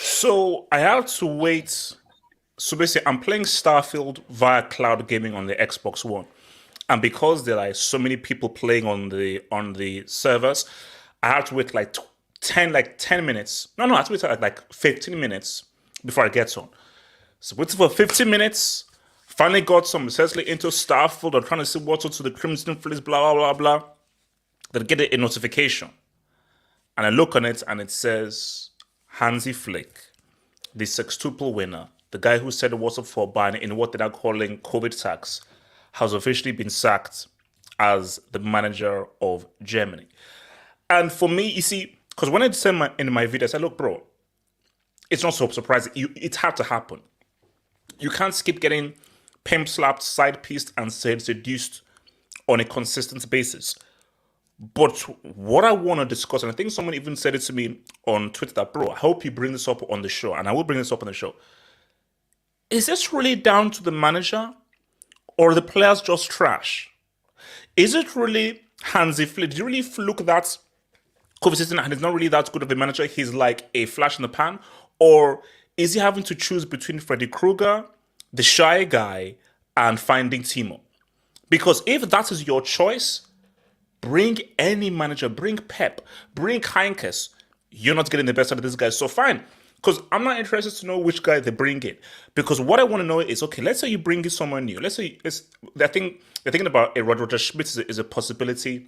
So I had to wait. So basically, I'm playing Starfield via cloud gaming on the Xbox One, and because there are so many people playing on the servers, I had to wait like 10 minutes. No, I had to wait like 15 minutes before I get on. So waiting for 15 minutes. Finally got some essentially into Starfield. I'm trying to see what's to the Crimson Fleece, blah blah blah blah. Then I get a notification, and I look on it, and it says HANSI Flick, the sextuple winner, the guy who said it wasn't for ban in what they're now calling COVID tax, has officially been sacked as the manager of Germany. And for me, you see, because when I said in my video, I said, look, bro, it's not so surprising. It had to happen. You can't keep getting pimp slapped, side pieced, and seduced on a consistent basis. But what I want to discuss, and I think someone even said it to me on Twitter, that, bro, I hope you bring this up on the show, and I will bring this up on the show. Is this really down to the manager, or the players just trash? Is it really Hansi Flick? Did you really look at that consistent and he's not really that good of a manager? He's like a flash in the pan? Or is he having to choose between Freddy Krueger, the shy guy, and finding Timo? Because if that is your choice, bring any manager, bring Pep, bring Heinkes. You're not getting the best out of this guy, so fine. Because I'm not interested to know which guy they bring in. Because what I want to know is, okay, let's say you bring in someone new. I think they're thinking about a Roger Schmidt is a possibility.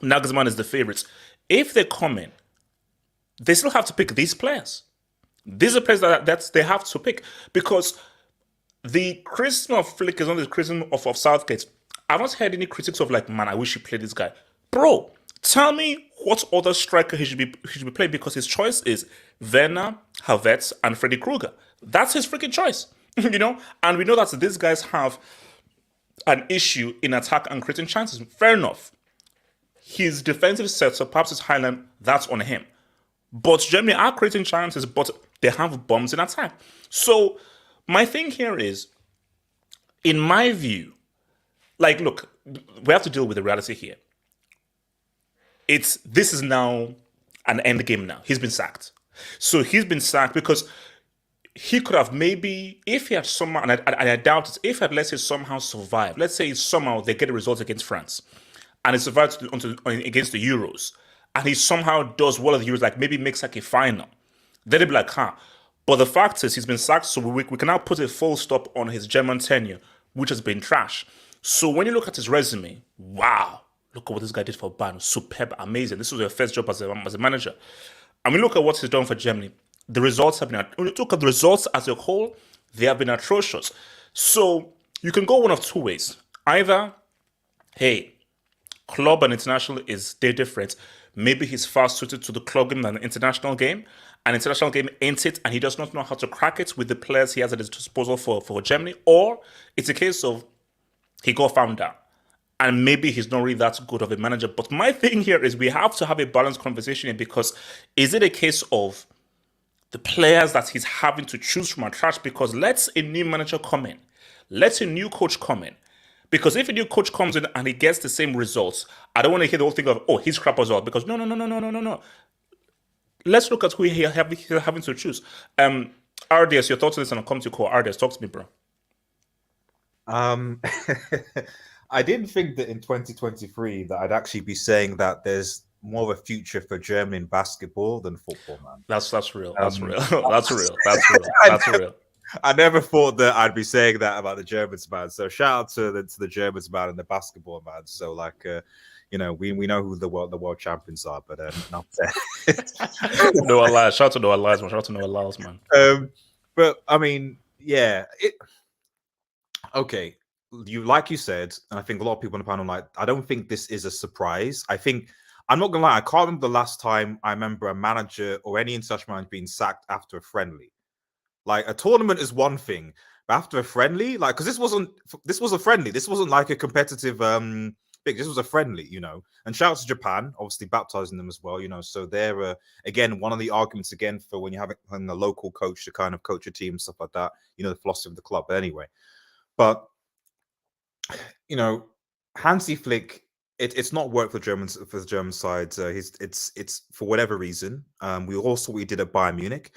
Nagelsmann is the favorites. If they come in, they still have to pick these players. These are players that they have to pick. Because the criticism of Flick is not the criticism of Southgate. I've not heard any critics of like, man, I wish he played this guy. Bro, tell me what other striker he should be playing, because his choice is Werner, Havertz, and Freddy Krueger. That's his freaking choice, you know? And we know that these guys have an issue in attack and creating chances. Fair enough. His defensive setup, perhaps his highland, that's on him. But Germany are creating chances, but they have bombs in attack. So my thing here is, in my view, like, look, we have to deal with the reality here. This is now an end game now. He's been sacked. So he's been sacked because he could have maybe, if he had somehow, and I doubt it, if he had, let's say, somehow survived, let's say somehow they get a result against France, and he survives against the Euros, and he somehow does well at the Euros, like maybe makes like a final, then they'd be like, huh. But the fact is, he's been sacked, so we can now put a full stop on his German tenure, which has been trash. So when you look at his resume, wow, look at what this guy did for Bayern. Superb, amazing. This was your first job as a manager. And we look at what he's done for Germany. The results have been, when you look at the results as a whole, they have been atrocious. So you can go one of two ways. Either, hey, club and international they're different. Maybe he's far suited to the club game than the international game. An international game ain't it, and he does not know how to crack it with the players he has at his disposal for Germany. Or it's a case of he got found out, and maybe he's not really that good of a manager. But my thing here is we have to have a balanced conversation here, because is it a case of the players that he's having to choose from are trash? Because let's a new manager come in, let's a new coach come in. Because if a new coach comes in and he gets the same results, I don't want to hear the whole thing of, oh, he's crap as well. Because no. Let's look at who he's having to choose. RDS, your thoughts on this, and I'll come to call. RDS, talk to me, bro. I didn't think that in 2023 that I'd actually be saying that there's more of a future for Germany in basketball than football, man. That's real. That's real. That's real. I never thought that I'd be saying that about the Germans, man. So shout out to the Germans, man, and the basketball, man. So like, we know who the world champions are, but not Noah Lyles. Shout out to Noah Lyles, man. Shout out to Noah Lyles, man. But I mean, yeah, okay. Like you said, and I think a lot of people on the panel like, I don't think this is a surprise. I think I'm not gonna lie, I can't remember the last time I remember a manager or any international manager being sacked after a friendly. Like a tournament is one thing, but after a friendly, like because this was a friendly. This wasn't like a competitive thing. This was a friendly, And shout out to Japan, obviously baptizing them as well, So they're again one of the arguments again for when you have a local coach to kind of coach a team and stuff like that. The philosophy of the club. But anyway, but Hansi Flick, it's not worked for the German side. It's for whatever reason. We also did at Bayern Munich,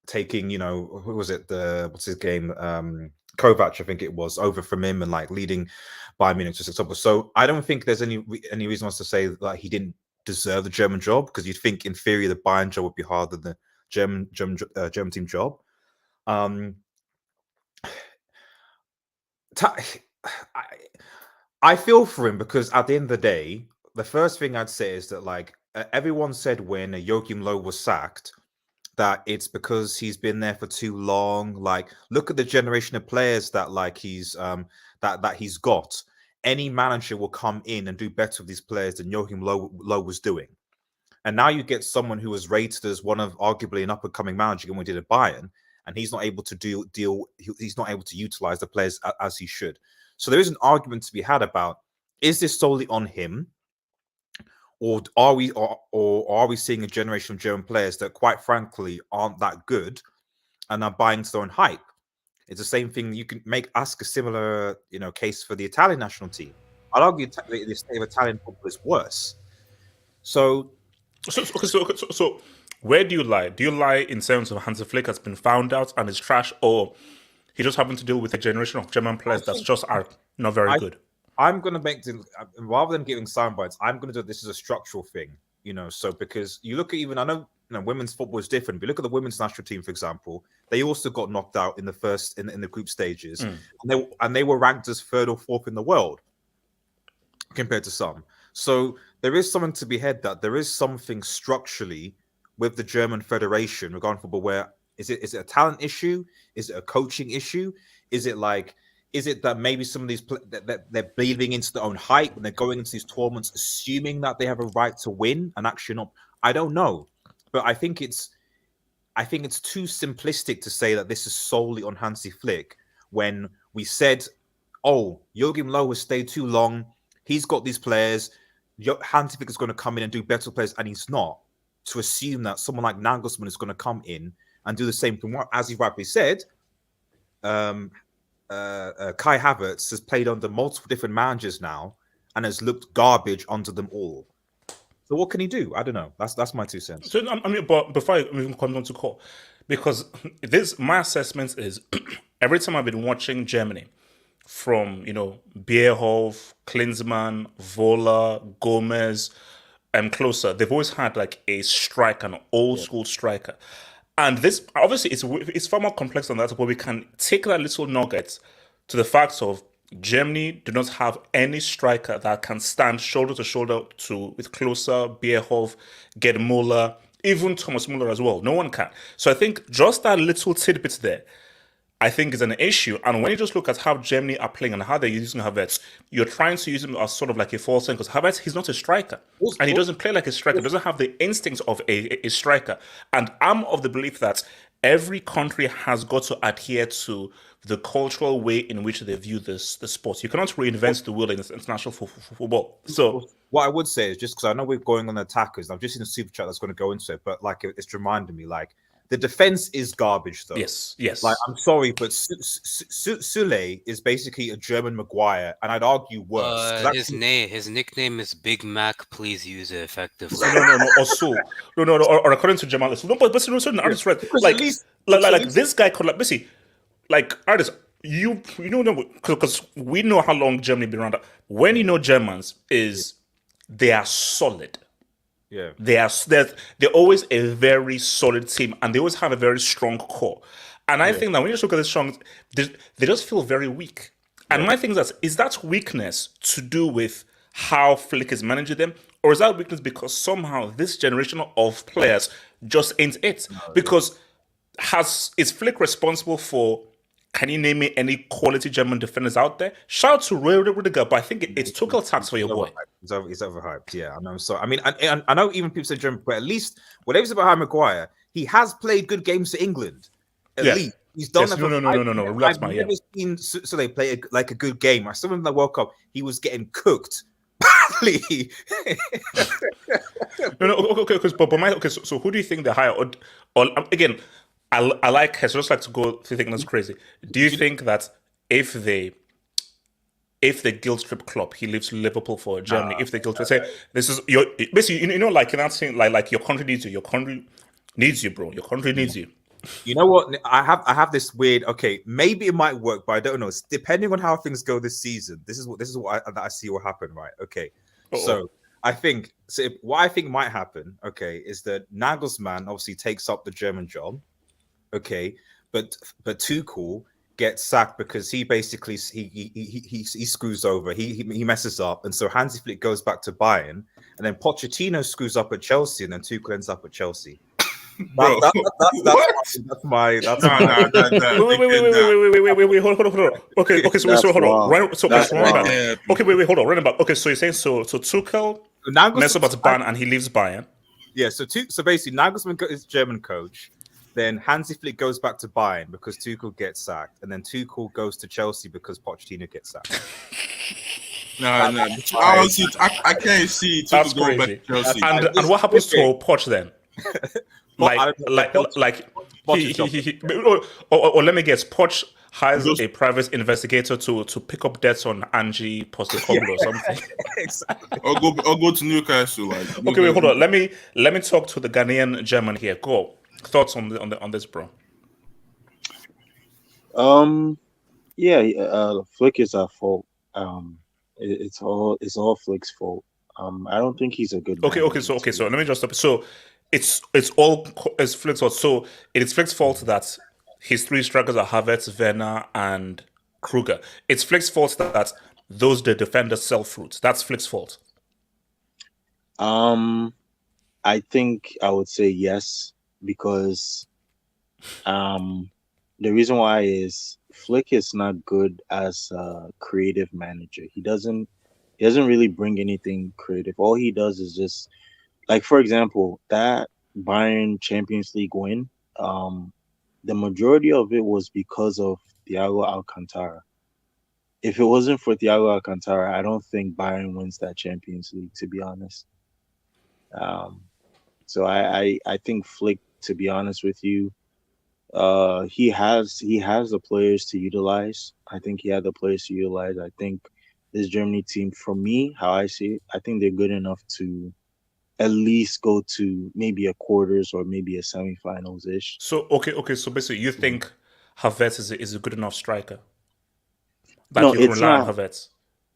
taking who was it? What's his game? Kovac, I think it was, over from him and like leading Bayern Munich to successful. So I don't think there's any reason to say that he didn't deserve the German job, because you'd think in theory the Bayern job would be harder than the German team job. I feel for him, because at the end of the day, the first thing I'd say is that like everyone said when Joachim Löw was sacked that it's because he's been there for too long. Like, look at the generation of players that like he's that he's got. Any manager will come in and do better with these players than Joachim Löw was doing. And now you get someone who was rated as one of arguably an up-and-coming manager when we did at Bayern, and he's not able to he's not able to utilize the players as he should. So there is an argument to be had about, is this solely on him, or are we seeing a generation of German players that quite frankly aren't that good and are buying their own hype? It's the same thing. You can ask a similar case for the Italian national team. I'd argue the state of Italian football is worse. So where do you lie? Do you lie in terms of Hansi Flick has been found out and is trash, or he just having to deal with a generation of German players that just are not very good? I'm going to make rather than giving sound bites, I'm going to do this as a structural thing, So because you look at I know women's football is different. But you look at the women's national team, for example, they also got knocked out in the group stages, and they were ranked as 3rd or 4th in the world compared to some. So there is something to be had, that there is something structurally with the German Federation regarding football. Where is it a talent issue? Is it a coaching issue? Is it that maybe some of these that they're believing into their own hype and they're going into these tournaments assuming that they have a right to win and actually not? I don't know, but I think it's too simplistic to say that this is solely on Hansi Flick when we said, oh, Joachim Löw has stayed too long. He's got these players. Hansi Flick is going to come in and do better players, and he's not. To assume that someone like Nagelsmann is going to come in and do the same thing, as he rightly said, Kai Havertz has played under multiple different managers now and has looked garbage under them all. So what can he do? I don't know. That's my 2 cents. So I mean, but before I even come on to call, because my assessment is every time I've been watching Germany, from Bierhoff, Klinsmann, Voller, Gomez, and Klose, they've always had like a striker, an old school striker. And this, obviously, it's far more complex than that, but we can take that little nugget to the fact of Germany do not have any striker that can stand shoulder to shoulder with Klose, Bierhoff, Gerd Müller, even Thomas Müller as well. No one can. So I think just that little tidbit there, I think, is an issue. And when you just look at how Germany are playing and how they're using Havertz, you're trying to use him as sort of like a false thing, because Havertz, he's not a striker. And he doesn't play like a striker. He doesn't have the instincts of a striker. And I'm of the belief that every country has got to adhere to the cultural way in which they view the sport. You cannot reinvent the wheel in international football. So what I would say is, just because I know we're going on the attackers, I've just seen a super chat that's going to go into it, but like it's reminding me, like, the defense is garbage, though. Yes. Like, I'm sorry, but Sule is basically a German Maguire, and I'd argue worse. His nickname is Big Mac. Please use it effectively. No. Or according to Jamal, no, but certain artists, right? Like this guy could like artists. Because we know how long Germany been around. When Germans is they are solid. Yeah, they're always a very solid team, and they always have a very strong core. And I think that when you just look at the strong, they just feel very weak. And my thing is that weakness to do with how Flick is managing them, or is that weakness because somehow this generation of players just ain't it? Because is Flick responsible for? Can you name me any quality German defenders out there? Shout out to Rudiger, but I think it's Tuchel tax for your boy. It's overhyped. Yeah, I know. So I mean, I know even people say German, but at least whatever it's about Harry Maguire, he has played good games for England. At least he's done that. No. Relax, man. I've never seen so they play a good game. I saw him in the World Cup. He was getting cooked badly. So who do you think they hire? Or again, I like. I just like to go to think that's crazy. Do you think that if they guilt trip Klopp, he leaves Liverpool for Germany? If they guilt trip, say this is your basically, like in that thing, like your country needs you. Your country needs you, bro. Your country needs you. You know what? I have this weird. Okay, maybe it might work, but I don't know. It's depending on how things go this season. This is what I see will happen, right? Okay, so I think what I think might happen. Okay, is that Nagelsmann obviously takes up the German job. Okay, but Tuchel gets sacked because he basically he screws over, he messes up, and so Hansi Flick goes back to Bayern, and then Pochettino screws up at Chelsea, and then Tuchel ends up at Chelsea. That's my. Wait, hold on. Okay, so hold on. Hold on. Run about. Okay, so you're saying so Tuchel messes up at Bayern and he leaves Bayern. Yeah, so basically Nagelsmann is German coach. Then Hansi Flick goes back to Bayern because Tuchel gets sacked, and then Tuchel goes to Chelsea because Pochettino gets sacked. No. Honestly, I can't see Tuchel going back to Chelsea. And what happens to Poch then? Or let me guess, Poch hires a private investigator to pick up debts on Angie Postecoglou or something. Exactly. Or go to Newcastle. Okay, wait, hold on. Let me talk to the Ghanaian German here. Go. Thoughts on this, bro? Flick is at fault. It's all Flick's fault. I don't think he's a good. So let me just stop. So it's Flick's fault. So it is Flick's fault that his three strikers are Havertz, Werner, and Kruger. It's Flick's fault that the defenders sell fruits. That's Flick's fault. I think I would say yes, because the reason why is Flick is not good as a creative manager. He doesn't really bring anything creative. All he does is just, like, for example, that Bayern Champions League win, the majority of it was because of Thiago Alcantara. If it wasn't for Thiago Alcantara, I don't think Bayern wins that Champions League, to be honest. So I think Flick, to be honest with you, he has the players to utilize. I think he had the players to utilize. I think this Germany team, for me, how I see it, I think they're good enough to at least go to maybe a quarters or maybe a semifinals ish. So okay. So basically, you think Havertz is a good enough striker? No, you can rely on Havertz.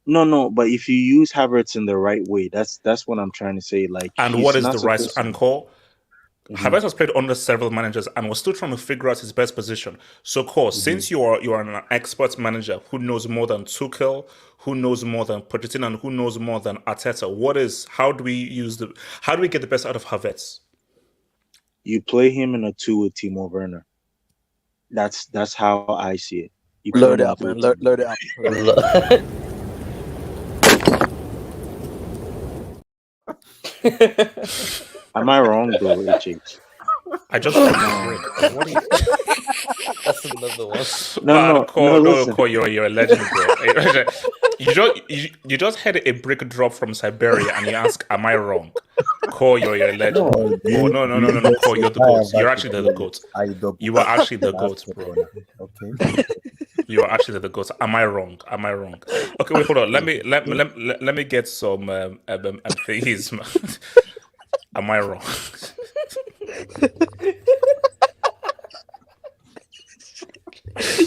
No. But if you use Havertz in the right way, that's what I'm trying to say. Like, and what is the right call? Havertz has played under several managers and was still trying to figure out his best position. So, since you are an expert manager who knows more than Tuchel, who knows more than Pochettino, and who knows more than Arteta, how do we get the best out of Havertz? You play him in a 2 with Timo Werner. That's how I see it. Load it up, man. Load it up. Am I wrong, though, HH? I just That's another one. No, you're a legend, bro. You just had a brick drop from Siberia and you ask, am I wrong? Cole, you're a legend. No, Cole, you're the GOAT. You're actually the GOAT. You are actually the GOAT, bro. Okay. You are actually the GOAT. Am I wrong? Okay, wait, hold on. Let me get some things, man. Am I wrong?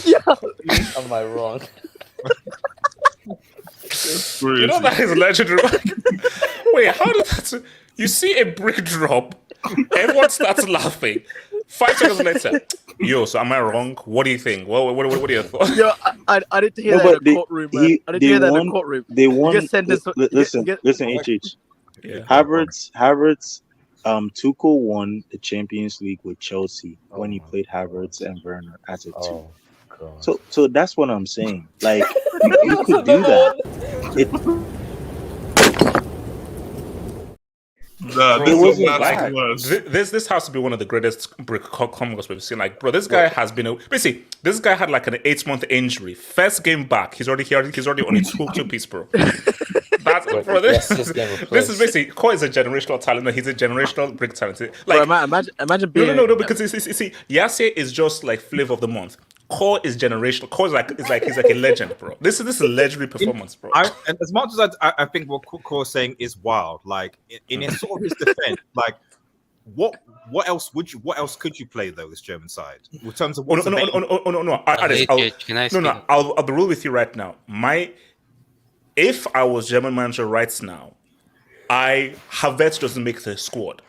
Yeah. Am I wrong? You know that is legendary. Wait, how did that? You see a brick drop, everyone starts laughing. 5 seconds later, yo, so am I wrong? What do you think? What are your thoughts? Yo, I didn't hear No, that in but the courtroom, man. I didn't hear that in the courtroom. They You won. get sentenced. Listen, HH. Yeah. Havertz, Tuchel won the Champions League with Chelsea when he played Havertz and Werner as a two. God. So that's what I'm saying. Like you could do that. Nah, Bro, this wasn't is bad. worse. This has to be one of the greatest combos we've seen. Like, bro, this guy has been basically this guy had like an 8-month injury. First game back, he's already on a two-piece, bro. That's bro. This is basically Koi is a generational talent. He's a generational brick talent. Like, Bro, imagine being no, because you see, Yasser is just like flavor of the month. Core is generational. Core is like he's like a legend, bro. This is a legendary performance, bro. And as much as I think what Core is saying is wild, like in his sort of his defense, like what else could you play though, this German side? In terms of what's no. I'll be real with you right now. If I was German manager right now, Havertz doesn't make the squad.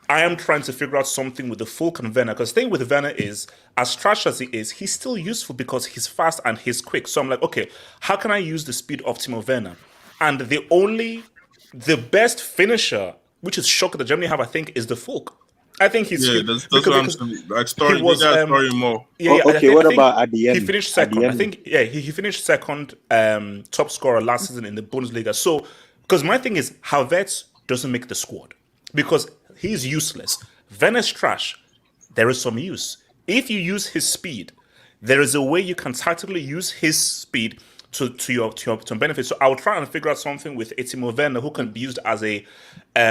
I am trying to figure out something with the full Werner, because the thing with Werner is, as trash as he is, he's still useful because he's fast and he's quick. So I'm like, okay, how can I use the speed of Timo Werner? And the best finisher, which is shocking that Germany have, I think, is the Fulk. I think he's that's what I'm saying. Like story more. Okay, what about at the end? He finished second. I think he finished second top scorer last season in the Bundesliga. So because my thing is Havertz doesn't make the squad because he's useless. Werner's trash. There is some use. If you use his speed, there is a way you can tactically use his speed to your benefit. So I'll try and figure out something with Timo Werner who can be used as a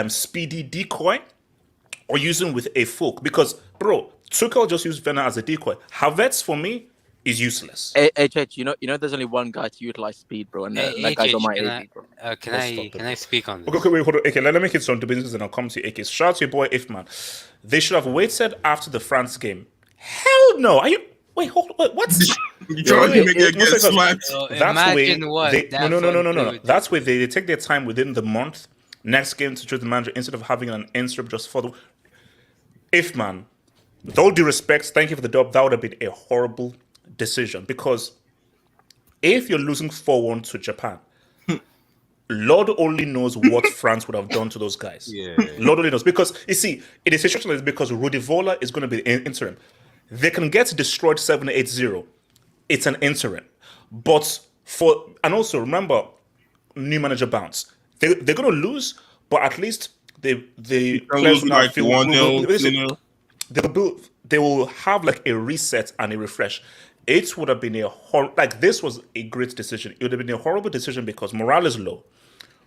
speedy decoy or using with a Fulk. Because, bro, Tuchel just used Werner as a decoy. Havertz, for me, is useless. HH, you know, there's only one guy to utilize speed, bro, and that guy's on my AD, bro. Can I speak on this? Okay, wait, hold on. Okay, let me make it some to business and I'll come to you, AK. Shout out to your boy Ifman. They should have waited after the France game. Hell no. Are you... Wait, hold on. What? You trying to make it get slapped? That's way what no. That's where they take their time within the month. Next game to choose the manager instead of having an interim just for the... Ifman, with all due respect, thank you for the dub. That would have been a horrible decision because if you're losing 4-1 to Japan, Lord only knows what France would have done to those guys. Yeah. Lord only knows. Because, you see, it is situation is because Rudi Voller is going to be interim. They can get destroyed 7-8-0. It's an interim. But and also remember, new manager bounce. They're going to lose, but at least the players will not feel... They will have like a reset and a refresh. It would have been this was a great decision. It would have been a horrible decision because morale is low,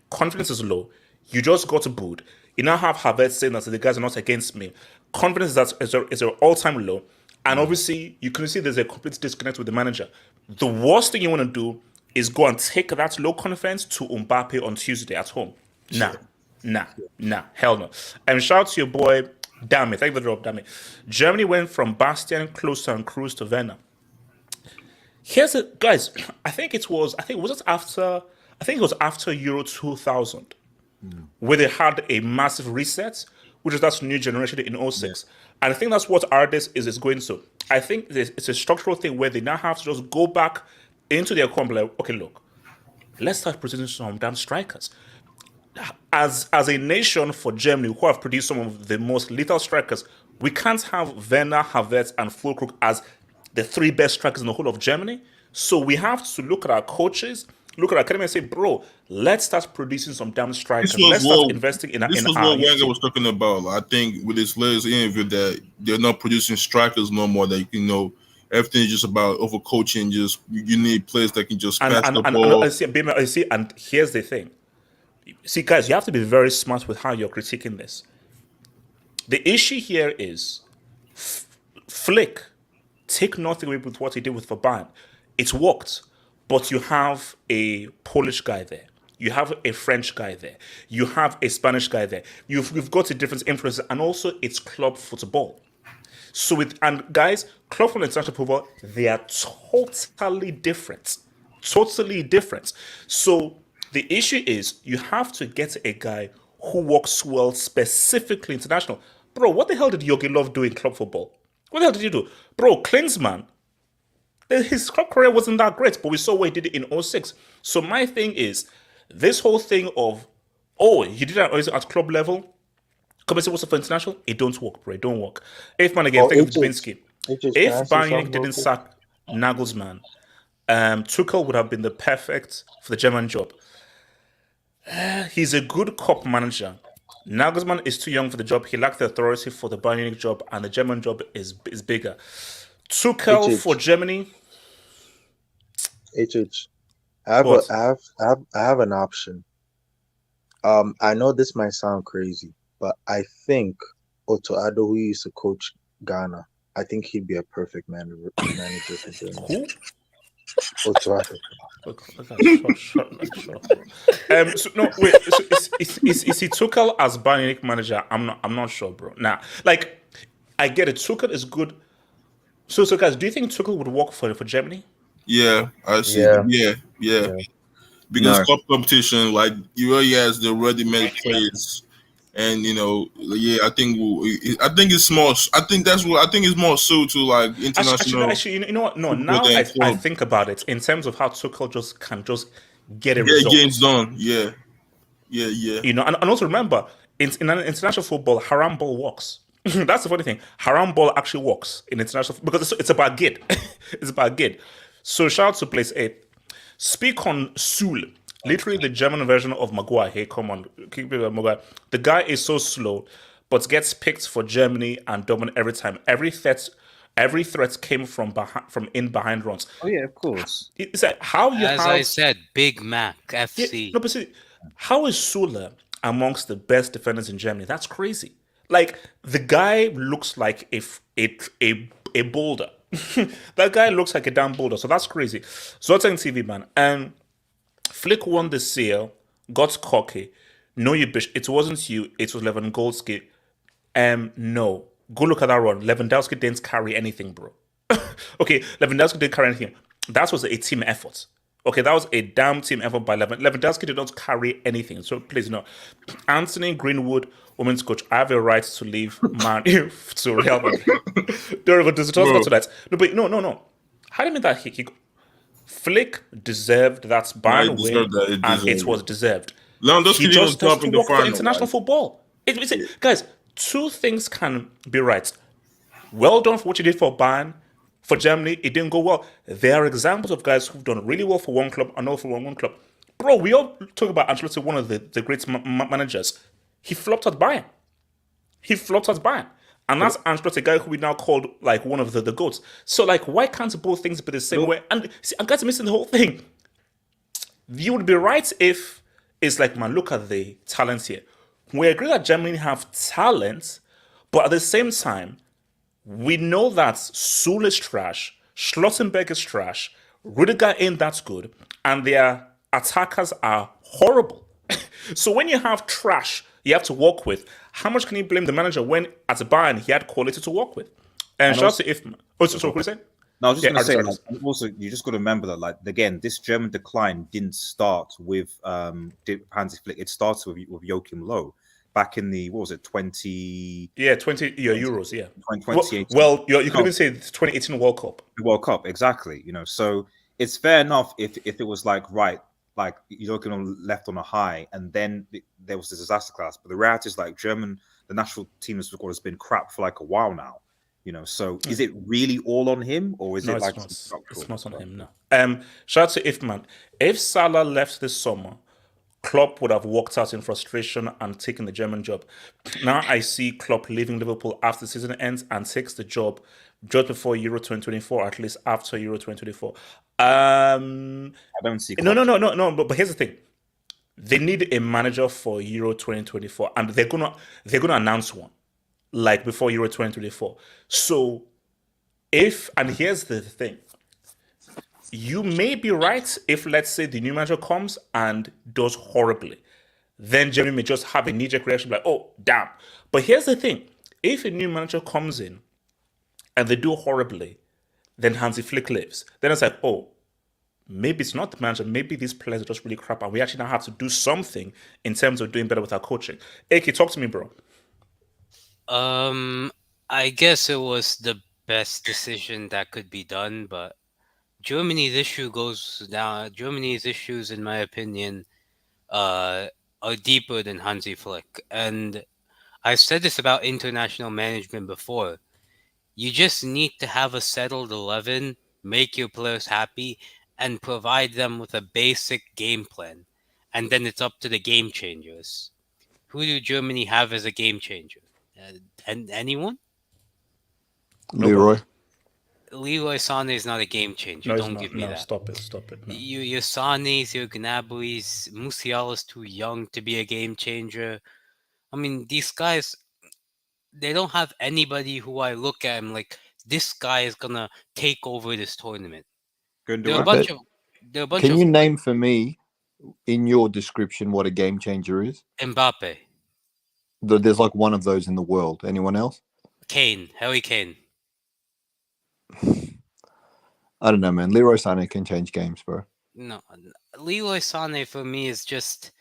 confidence is low. You just got booed. You now have Havertz saying that the guys are not against me. Confidence is an all-time low, and obviously you can see there's a complete disconnect with the manager. The worst thing you want to do is go and take that low confidence to Mbappe on Tuesday at home. Nah, hell no. And shout out to your boy. Damn it, thank you for the drop, damn it. Germany went from Bastian, Klose, and Cruz to Werner. Here's it, guys. I think it was after Euro 2000 where they had a massive reset, which is that new generation in 06. And I think that's what Ardes is going to. I think it's a structural thing where they now have to just go back into their core and be like, okay, look, let's start producing some damn strikers. As a nation for Germany, who have produced some of the most lethal strikers, we can't have Werner, Havertz, and Füllkrug as the 3 best strikers in the whole of Germany. So we have to look at our coaches, look at our academy and say, bro, let's start producing some damn strikers. Let's start investing in our... This was what Wenger was talking about. I think with his latest interview that they're not producing strikers no more. That, everything is just about overcoaching. Just you need players that can just pass the ball. I see, and here's the thing. See, guys, you have to be very smart with how you're critiquing this. The issue here is Flick, take nothing away with what he did with Bayern. It's worked, but you have a Polish guy there. You have a French guy there. You have a Spanish guy there. You've got a different influence, and also it's club football. So guys, club football and international football, they are totally different. Totally different. So the issue is you have to get a guy who works well specifically international. Bro, what the hell did Yogi Love do in club football? What the hell did you do? Bro, Klinsmann, his club career wasn't that great, but we saw what he did in 06. So my thing is, this whole thing of, he did that at club level, compensate also for international, it don't work, bro. It don't work. If, man, again, think of Dubinsky. If Bayern Munich didn't sack Nagelsmann, Tuchel would have been the perfect for the German job. He's a good KLOPP manager. Nagelsmann is too young for the job. He lacked the authority for the Bayern Munich job, and the German job is bigger. Tuchel for Germany. I have an option. I know this might sound crazy, but I think Otto Addo, who used to coach Ghana, I think he'd be a perfect manager for Germany. Who? Otto Addo. So no, wait. So is he Tuchel as Bayern Munich manager? I'm not sure, bro. Nah, like I get it. Tuchel is good. So guys, do you think Tuchel would work for Germany? Yeah, I see. Yeah. Because cup competition, like he already has the ready-made players, and I think it's more. I think it's more suited to like international. Actually, you know what? No, now I think about it in terms of how Tuchel can get a result. Get games done. Yeah. And also remember, in international football, haram ball works. That's the funny thing. Haram ball actually works in international because it's about gid. It's about gid. So shout out to place 8. Speak on Sul. Literally the German version of Maguire. Hey, come on. Keep it Maguire. The guy is so slow, but gets picked for Germany and dominant every time. Every threat came from behind runs. Oh yeah, of course. It's like how you As I said, Big Mac FC. Yeah, no, but see, how is Sula amongst the best defenders in Germany? That's crazy. Like the guy looks like a boulder. That guy looks like a damn boulder. So that's crazy. So that's on TV, man. And Flick won the seal, got cocky. No, you bitch. It wasn't you. It was Lewandowski. No. Go look at that run. Lewandowski didn't carry anything, bro. Okay, Lewandowski didn't carry anything. That was a team effort. Okay, that was a damn team effort by Lewandowski did not carry anything. So please, no. Anthony Greenwood, women's coach, I have a right to leave Man to Real Madrid. Don't even talk to that. No. How do you mean that he Flick deserved that Bayern win, and it was deserved. He just has to work for international football. Guys, two things can be right. Well done for what you did for Bayern. For Germany, it didn't go well. There are examples of guys who've done really well for one club and not for one club. Bro, we all talk about Ancelotti, one of the great managers. He flopped at Bayern. And that's Ancelotti, a guy who we now called like one of the GOATs. So like, why can't both things be the same way? And see, I'm guys missing the whole thing. You would be right if it's like, man, look at the talents here. We agree that Germany have talent, but at the same time, we know that Sul is trash, Schlottenberg is trash, Rudiger ain't that good, and their attackers are horrible. So when you have trash you have to work with, how much can you blame the manager when at Bayern he had quality to work with? And shout out to Ifman. So what you saying? No, I was just going to say, like, also, you just got to remember that, like, again, this German decline didn't start with Hansi Flick. It started with Joachim Löw back in the, what was it, 20... Yeah, 20 Euros, yeah. 2018. Well, you could even say the 2018 World Cup. The World Cup, exactly. So it's fair enough if it was like, right, like, Joachim left on a high, and then there was this disaster class. But the reality is, like, the national team has been crap for like a while now. So is it really all on him, or is it like it's not on him? No. Shout out to Ifman. If Salah left this summer, Klopp would have walked out in frustration and taken the German job. Now I see Klopp leaving Liverpool after the season ends and takes the job just before Euro 2024, at least after Euro 2024. I don't see Klopp. No. But here's the thing: they need a manager for Euro 2024, and they're gonna announce one. Like before Euro 2024. So and here's the thing. You may be right if, let's say, the new manager comes and does horribly. Then Germany may just have a knee-jerk reaction like, oh, damn. But here's the thing. If a new manager comes in and they do horribly, then Hansi Flick leaves. Then it's like, oh, maybe it's not the manager. Maybe these players are just really crap and we actually now have to do something in terms of doing better with our coaching. AK, talk to me, bro. I guess it was the best decision that could be done, but Germany's issue goes down. Germany's issues, in my opinion, are deeper than Hansi Flick. And I've said this about international management before. You just need to have a settled 11, make your players happy, and provide them with a basic game plan. And then it's up to the game changers. Who do Germany have as a game changer? And anyone? Leroy. Leroy Sané is not a game changer. No, it's Don't not. give me No, that. stop it. No. Your Sané's, your Gnabry's, Musiala's too young to be a game changer. I mean, these guys, they don't have anybody who I look at and like, this guy is gonna take over this tournament. There are a bunch of. Can you name for me, in your description, what a game changer is? Mbappe, There's like one of those in the world. Anyone else? Harry Kane. I don't know, man. Leroy Sané can change games, bro. No, Leroy Sané for me is just,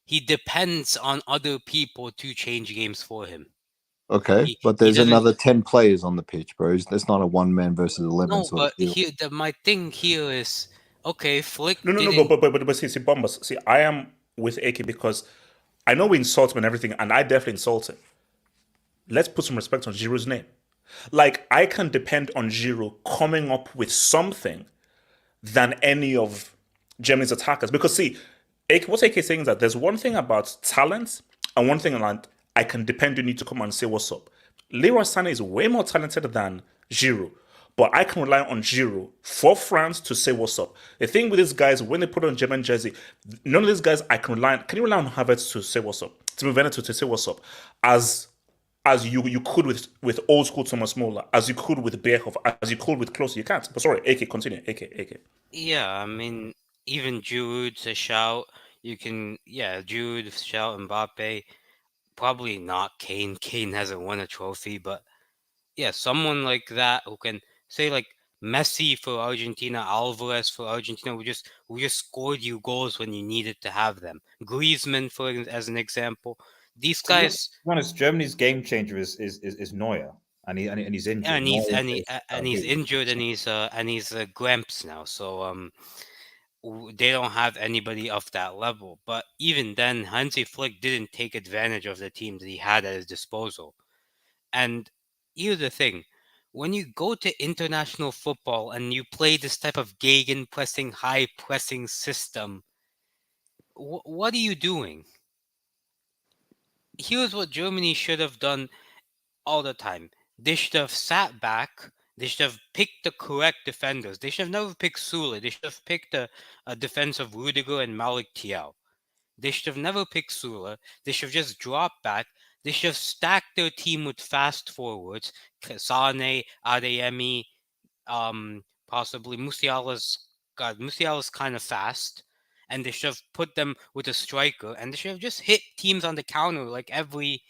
he depends on other people to change games for him. Okay, but there's another 10 players on the pitch, bro. That's not a 1-man versus 11. No, but my thing here is, okay, Flick. No, but see, Bombas. See, I am with AK because I know we insult him and everything, and I definitely insult him. Let's put some respect on Giroud's name. Like, I can depend on Giroud coming up with something than any of Germany's attackers. Because see, what AK is saying is that there's one thing about talent and one thing like I can depend on you to come and say what's up. Leroy Sané is way more talented than Giroud, but I can rely on Giroud for France to say what's up. The thing with these guys, when they put on German jersey, none of these guys I can rely on. Can you rely on Havertz to say what's up? To Werner to say what's up? As you could with old school Thomas Muller, as you could with Bierhoff, as you could with Klose. You can't. But sorry, AK, continue. AK. Yeah, I mean, even Giroud, a shout. You can, Giroud, shout, Mbappe. Probably not Kane. Kane hasn't won a trophy, but yeah, someone like that who can say like Messi for Argentina, Alvarez for Argentina, who just scored you goals when you needed to have them. Griezmann, as an example. These guys. To be honest, Germany's game changer is Neuer, and he's injured. And he's injured, and he's Gramps now. So they don't have anybody of that level. But even then, Hansi Flick didn't take advantage of the team that he had at his disposal. And here's the thing. When you go to international football and you play this type of gegenpressing, high-pressing system, what are you doing? Here's what Germany should have done all the time. They should have sat back. They should have picked the correct defenders. They should have never picked Sule. They should have picked a defense of Rudiger and Malik Thiaw. They should have never picked Sule. They should have just dropped back. They should have stacked their team with fast forwards. Sane, Adeyemi, possibly Musiala's kind of fast. And they should have put them with a striker. And they should have just hit teams on the counter like every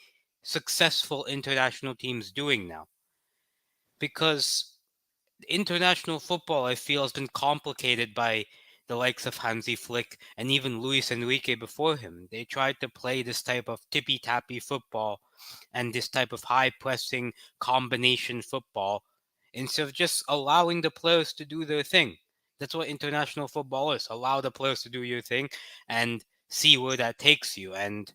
successful international team's doing now. Because international football, I feel, has been complicated by the likes of Hansi Flick and even Luis Enrique before him. They tried to play this type of tippy-tappy football and this type of high-pressing combination football instead of just allowing the players to do their thing. That's what international football is. Allow the players to do your thing and see where that takes you. And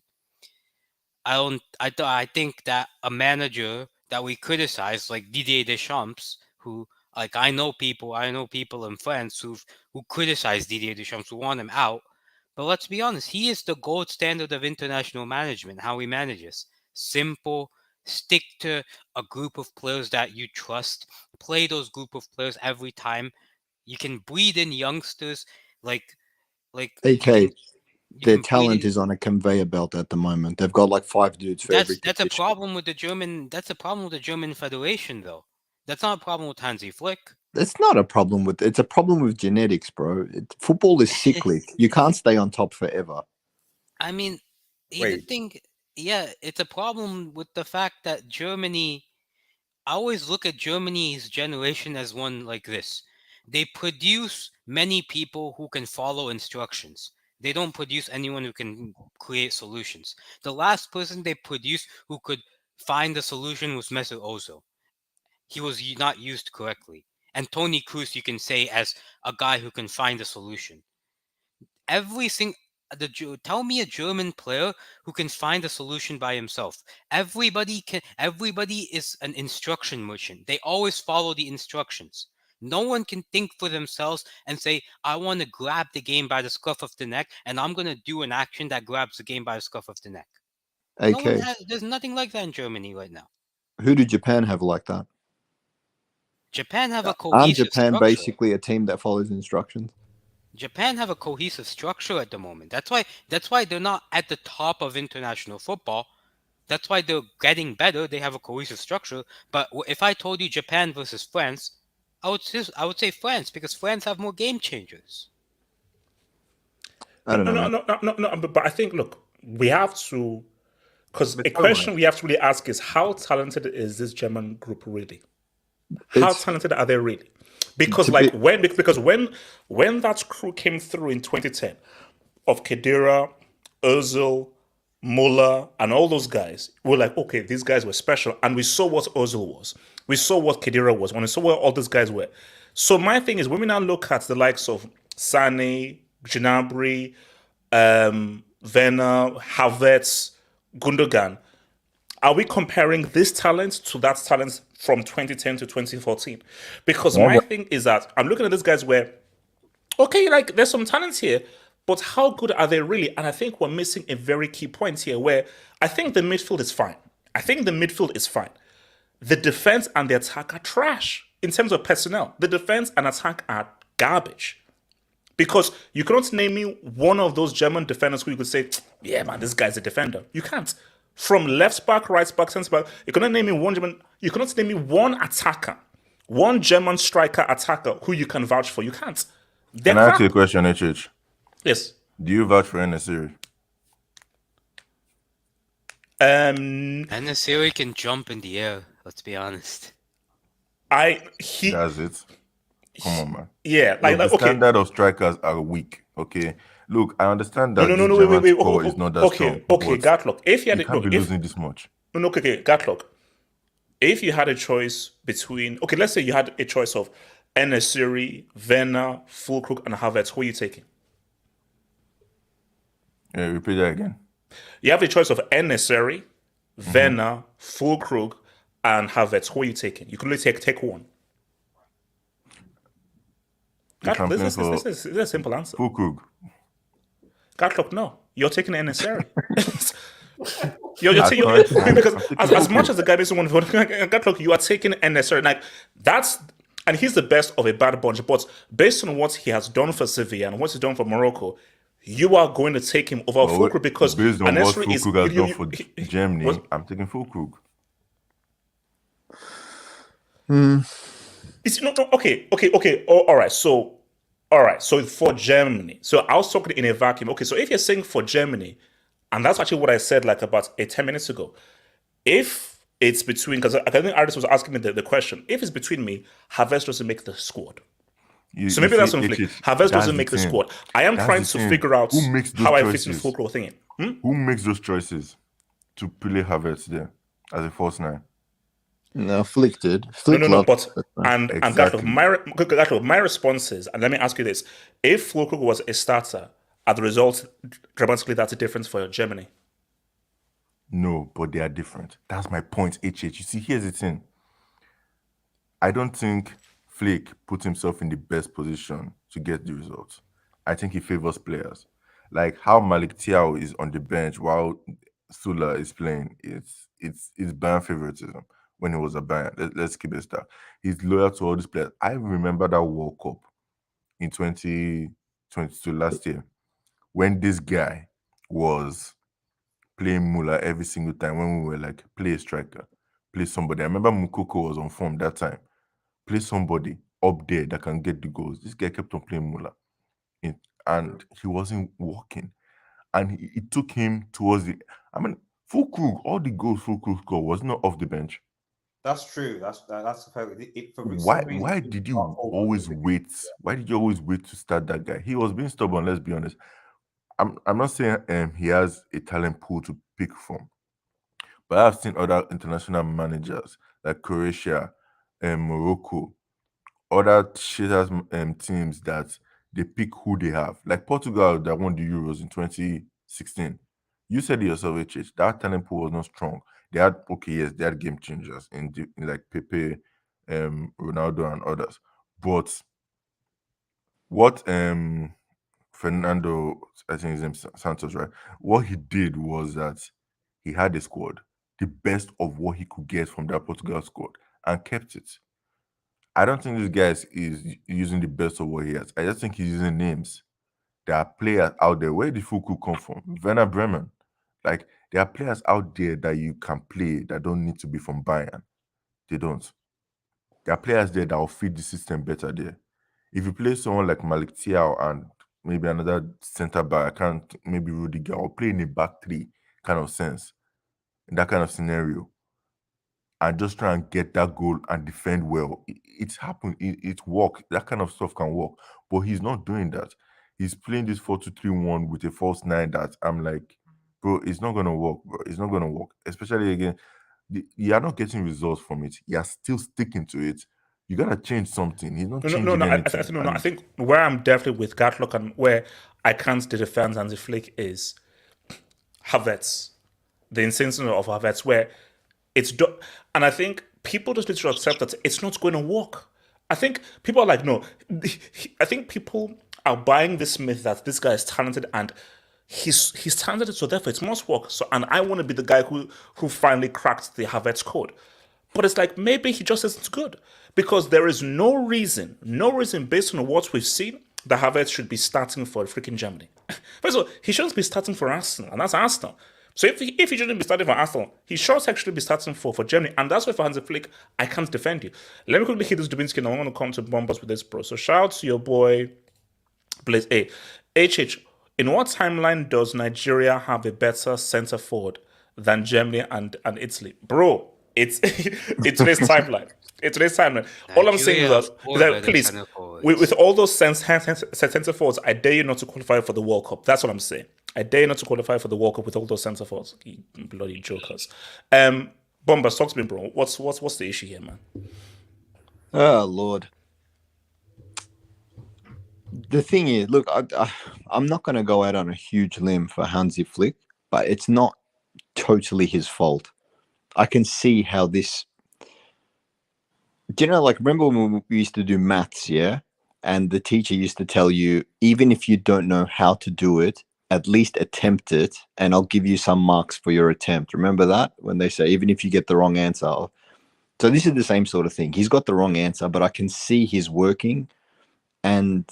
I think that a manager that we criticize, like Didier Deschamps, who, like, I know people in France who criticize Didier Deschamps, who want him out. But let's be honest, he is the gold standard of international management, how he manages. Simple, stick to a group of players that you trust, play those group of players every time. You can breed in youngsters like AK. Their talent is on a conveyor belt at the moment. They've got like 5 dudes for every That's a problem with the German. That's a problem with the German Federation, though. That's not a problem with Hansi Flick. It's not a problem with. It's a problem with genetics, bro. Football is cyclic. You can't stay on top forever. I mean, the thing, it's a problem with the fact that Germany. I always look at Germany's generation as one like this. They produce many people who can follow instructions. They don't produce anyone who can create solutions. The last person they produced who could find the solution was Mesut Ozil. he was not used correctly. And Toni Kroos, you can say as a guy who can find a solution. Tell me a German player who can find a solution by himself. Everybody is an instruction merchant. They always follow the instructions. No one can think for themselves and say, I want to grab the game by the scruff of the neck, and I'm going to do an action that grabs the game by the scruff of the neck. AK. There's nothing like that in Germany right now. Who did Japan have like that? Japan have a Aren't cohesive Japan structure. basically a team that follows instructions? Japan have a cohesive structure at the moment. That's why they're not at the top of international football. That's why they're getting better. They have a cohesive structure. But if I told you Japan versus France, I would say France, because France have more game changers. I don't know. No. But I think, look, we have to, because a question we have to really ask is, how talented is this German group really? How talented are they really? Because when that crew came through in 2010 of Khedira, Ozil, Muller, and all those guys, we're like, okay, these guys were special, and we saw what Ozil was, we saw what Khedira was, when we saw what all these guys were. So my thing is, when we now look at the likes of Sané, Gnabry, Werner, Havertz, Gundogan, are we comparing this talent to that talent from 2010 to 2014? Because my thing is that I'm looking at these guys where, okay, like there's some talent here, but how good are they really? And I think we're missing a very key point here where I think the midfield is fine. The defense and the attack are trash in terms of personnel. The defense and attack are garbage. Because you cannot name me one of those German defenders who you could say, yeah, man, this guy's a defender. You can't. From left back, right back, centre back, you cannot name me one attacker, one German striker attacker who you can vouch for. You can't. Can I ask you a question, HH? Yes. Do you vouch for NSA? NSA can jump in the air, let's be honest. Does it? Come on, man. Yeah, the standard of strikers are weak. Okay, look, I understand that wait, score is not that strong. Okay, Gatlock. If you had can't be losing this much. Okay, Gatlock. If you had a choice between, okay, let's say you had a choice of NSA, Werner, Füllkrug, and Havertz, who are you taking? Yeah, repeat that again. You have a choice of NSA, Werner, Füllkrug, and Havertz. Who are you taking? You can only take one. This is a simple answer. Füllkrug. Gatlock, no. You're taking NSA. Because as much as the guy doesn't want to vote, Gatlock, you are taking NSA. Like that's, and he's the best of a bad bunch. But based on what he has done for Sevilla and what he's done for Morocco, you are going to take him over Füllkrug because based on what Füllkrug has done for Germany, I'm taking Füllkrug. It's not okay. All right. So for Germany, so I was talking in a vacuum. Okay, so if you're saying for Germany, and that's actually what I said like about 10 minutes ago. If it's between, because I think Aris was asking me the question, if it's between me, Havertz doesn't make the squad. So maybe that's something. Havertz doesn't make the squad. I am trying to figure out how I fit in the full growth thing. Who makes those choices to play Havertz there as a false nine? No, Flick did. No. But and Gatlock, my response is, and let me ask you this: if Füllkrug was a starter, are the results dramatically that's a difference for Germany? No, but they are different. That's my point, HH. You see, here's the thing. I don't think Flick put himself in the best position to get the results. I think he favors players. Like how Malik Thiaw is on the bench while Sula is playing. It's Bayern favoritism. When he was a Bayern, let's keep it that. He's loyal to all these players. I remember that World Cup in 2022 last year when this guy was playing Muller every single time when we were like, play a striker, play somebody. I remember Mukoko was on form that time. Play somebody up there that can get the goals. This guy kept on playing Muller. And he wasn't working. And it took him towards the... I mean, Füllkrug, all the goals Füllkrug scored was not off the bench. That's true. That's Why did you always wait? Why did you always wait to start that guy? He was being stubborn, let's be honest. I'm not saying he has a talent pool to pick from, but I've seen other international managers like Croatia Morocco, other shit ass teams that they pick who they have. Like Portugal that won the Euros in 2016. You said it yourself, HH, that talent pool was not strong. They had they had game changers in like Pepe, Ronaldo, and others. But what Fernando, I think his name Santos, right? What he did was that he had a squad, the best of what he could get from that Portugal squad, and kept it. I don't think this guy is using the best of what he has. I just think he's using names. There are players out there. Where did Fuku come from? Werner Bremen. Like, there are players out there that you can play that don't need to be from Bayern. They don't. There are players there that will fit the system better there. If you play someone like Malik Thiaw and maybe another centre back, maybe Rudiger, or play in a back three kind of sense, in that kind of scenario, and just try and get that goal and defend well. It's happened. It works. That kind of stuff can work. But he's not doing that. He's playing this 4-2-3-1 with a false nine that I'm like, bro, it's not going to work, bro. It's not going to work. Especially, again, you are not getting results from it. You are still sticking to it. You got to change something. He's not changing anything. I think where I'm definitely with Gatlock and where I can't defend Hansi Flick is Havertz. The insanity of Havertz, where it's and I think people just need to accept that it's not going to work. I think people are like, no. I think people are buying this myth that this guy is talented and he's talented, so therefore it must work. So, and I want to be the guy who finally cracked the Havertz code. But it's like maybe he just isn't good because there is no reason based on what we've seen that Havertz should be starting for freaking Germany. First of all, he shouldn't be starting for Arsenal, and that's Arsenal. So if he shouldn't be starting for Arsenal, he should actually be starting for Germany. And that's why for Hansi Flick, I can't defend you. Let me quickly hit this Dubinsky and I want to come to Bombers with this, bro. So shout out to your boy, Blaze A. HH, in what timeline does Nigeria have a better centre forward than Germany and Italy? Bro, it's today's timeline. It's today's timeline. All I'm saying is that please, with all those centre forwards, I dare you not to qualify for the World Cup. That's what I'm saying. I dare you not to qualify for the World Cup with all those centre forwards. You bloody jokers. Bombers, talk to me, bro. What's the issue here, man? Oh Lord. The thing is, look, I'm not going to go out on a huge limb for Hansi Flick, but it's not totally his fault. I can see how this. Do you know, like, remember when we used to do maths, yeah? And the teacher used to tell you, even if you don't know how to do it, at least attempt it, and I'll give you some marks for your attempt. Remember that? When they say, even if you get the wrong answer. So this is the same sort of thing. He's got the wrong answer, but I can see he's working. And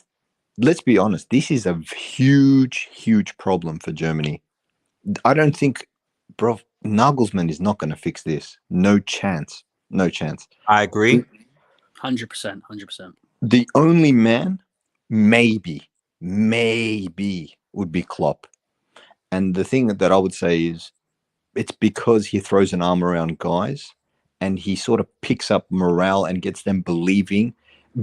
let's be honest, this is a huge, huge problem for Germany. I don't think, bro, Nagelsmann is not going to fix this. No chance. No chance. I agree. 100%. 100%. The only man, maybe, would be Klopp. And the thing that I would say is it's because he throws an arm around guys and he sort of picks up morale and gets them believing.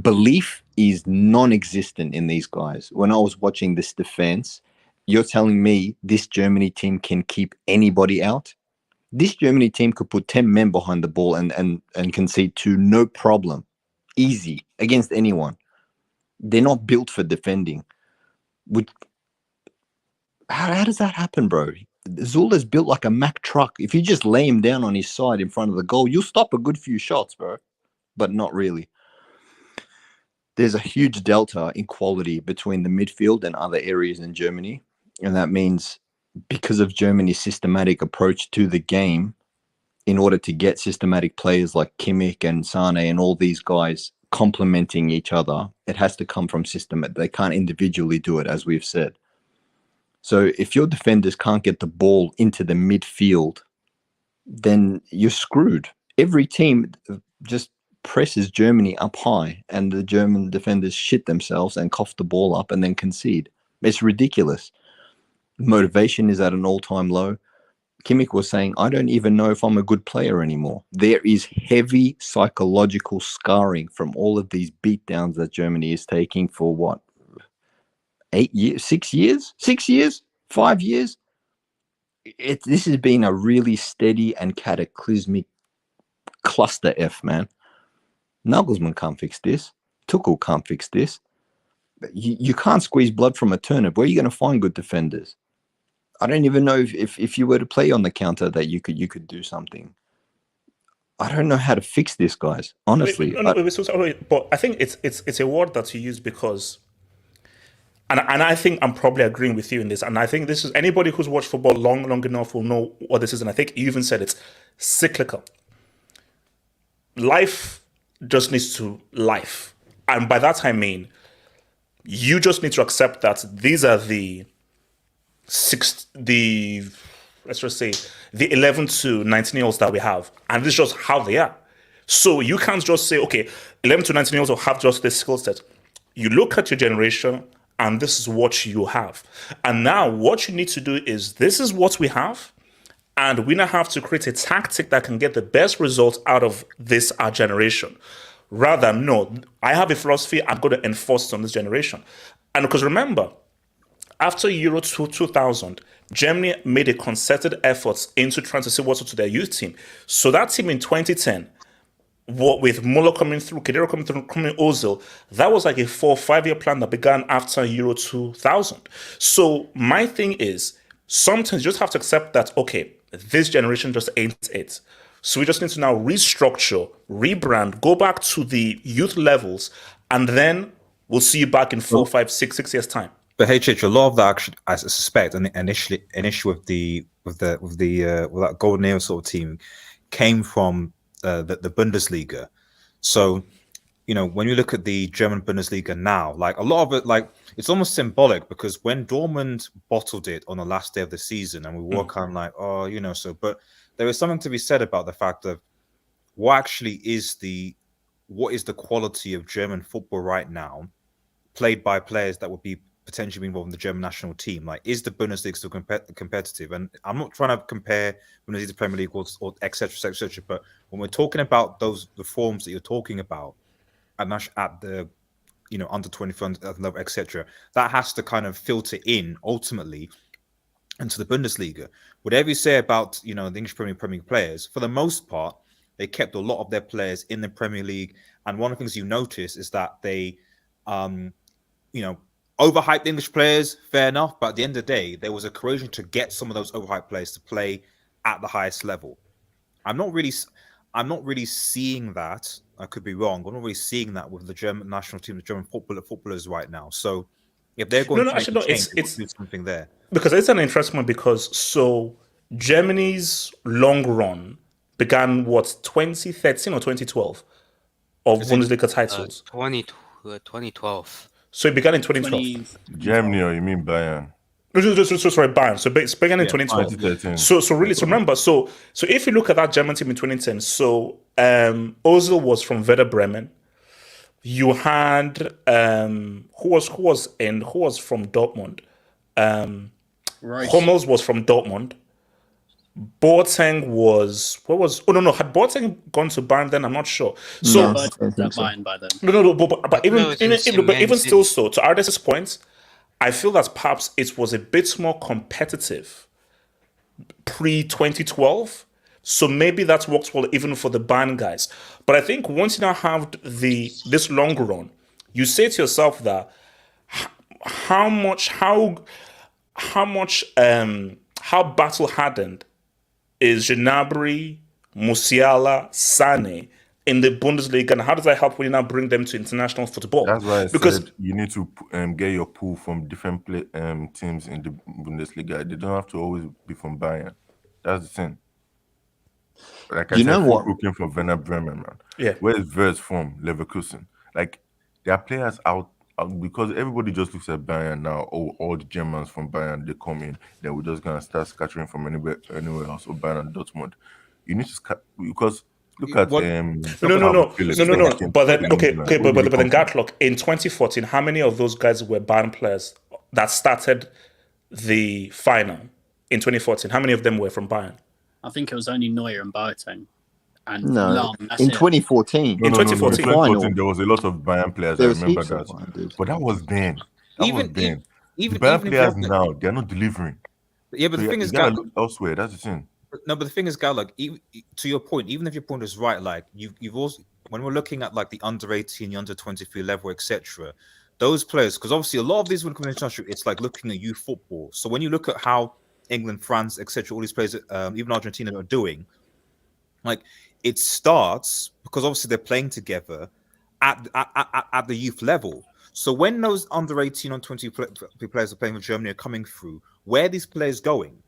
Belief is non-existent in these guys. When I was watching this defense, you're telling me this Germany team can keep anybody out? This Germany team could put 10 men behind the ball and concede 2, no problem. Easy, against anyone. They're not built for defending. How does that happen, bro? Zula's built like a Mack truck. If you just lay him down on his side in front of the goal, you'll stop a good few shots, bro. But not really. There's a huge delta in quality between the midfield and other areas in Germany. And that means because of Germany's systematic approach to the game, in order to get systematic players like Kimmich and Sane and all these guys complementing each other, it has to come from system. They can't individually do it, as we've said. So if your defenders can't get the ball into the midfield, then you're screwed. Every team just presses Germany up high and the German defenders shit themselves and cough the ball up and then concede. It's ridiculous. Motivation is at an all-time low. Kimmich was saying, I don't even know if I'm a good player anymore. There is heavy psychological scarring from all of these beatdowns that Germany is taking for what? 8 years, 6 years, 6 years, 5 years. This has been a really steady and cataclysmic cluster F, man. Nagelsmann can't fix this. Tuchel can't fix this. You can't squeeze blood from a turnip. Where are you going to find good defenders? I don't even know if you were to play on the counter that you could do something. I don't know how to fix this, guys. Honestly, but I think it's a word that you use because, and I think I'm probably agreeing with you in this. And I think this is anybody who's watched football long enough will know what this is. And I think you even said it's cyclical. Life just needs to life, and by that I mean you just need to accept that these are let's just say the 11 to 19-year-olds that we have, and this is just how they are. So you can't just say, okay, 11 to 19-year-olds will have just this skill set. You look at your generation, and this is what you have. And now what you need to do is, this is what we have, and we now have to create a tactic that can get the best results out of this, our generation. Rather, no, I have a philosophy, I'm going to enforce it on this generation. And because remember, after Euro 2000, Germany made a concerted effort into trying to see what's to their youth team. So that team in 2010, with Muller coming through, Khedira coming through, Ozil, that was like a 4 or 5 year plan that began after Euro 2000. So my thing is, sometimes you just have to accept that, okay, this generation just ain't it. So we just need to now restructure, rebrand, go back to the youth levels, and then we'll see you back in 4, 5, 6 years' time. But HH, a lot of that actually, I suspect, an issue with that golden era sort of team came from the Bundesliga. So, you know, when you look at the German Bundesliga now, like a lot of it, like it's almost symbolic, because when Dortmund bottled it on the last day of the season, and we were kind of like, oh, you know, so, but there is something to be said about the fact of what is the quality of German football right now, played by players that would be potentially involved in the German national team. Like, is the Bundesliga still competitive? And I'm not trying to compare Bundesliga to Premier League or et cetera, but when we're talking about the forms that you're talking about at the, you know, under 24 level, etc., that has to kind of filter in ultimately into the Bundesliga. Whatever you say about, you know, the English Premier League players, for the most part, they kept a lot of their players in the Premier League. And one of the things you notice is that they, you know, overhyped English players, fair enough. But at the end of the day, there was a cohesion to get some of those overhyped players to play at the highest level. I'm not really seeing that. I could be wrong. I'm not really seeing that with the German national team, the German footballers right now. So if they're going to change, it's something there. Because it's an interesting one, because so Germany's long run began 2013 or 2012 of Bundesliga titles. 2012. So it began in 2012. Germany, or you mean Bayern? Sorry, Bayern. So it began in 2012. So really, so remember, so if you look at that German team in 2010, so Ozil was from Werder Bremen. You had who was from Dortmund? Hummels was from Dortmund. Boateng had Boateng gone to Bayern then? I'm not sure. So Bayern by then. But even still, so to Ardes's point, I feel that perhaps it was a bit more competitive pre-2012. So maybe that works well even for the Bayern guys. But I think once you now have this long run, you say to yourself that how battle hardened is Gnabry, Musiala, Sane in the Bundesliga, and how does that help when you now bring them to international football? That's why I said you need to get your pool from different teams in the Bundesliga. They don't have to always be from Bayern. That's the thing. Like I said, who came from Werner Bremen, man. Yeah. Where is Wirtz from? Leverkusen. Like, there are players out because everybody just looks at Bayern now. Oh, all the Germans from Bayern, they come in. Then we're just gonna start scattering from anywhere else. Or Bayern and Dortmund. You need to because look at no. But then but then Gatlock in 2014, how many of those guys were Bayern players that started the final in 2014? How many of them were from Bayern? I think it was only Neuer and Boateng. And no, in 2014. In 2014, there was a lot of Bayern players. I remember that. But that was then. The Bayern players now, they're not delivering. Yeah, but the thing is, look elsewhere. That's the thing. No, but the thing is, Gal, like, to your point, even if your point is right, like you've also when we're looking at like the under 18, the under 23 level, etc., those players, because obviously a lot of these when come international, it's like looking at youth football. So when you look at how England, France, etc., all these players, even Argentina are doing, like it starts because obviously they're playing together at the youth level. So when those under 18 on 20 players are playing for Germany are coming through, where are these players going?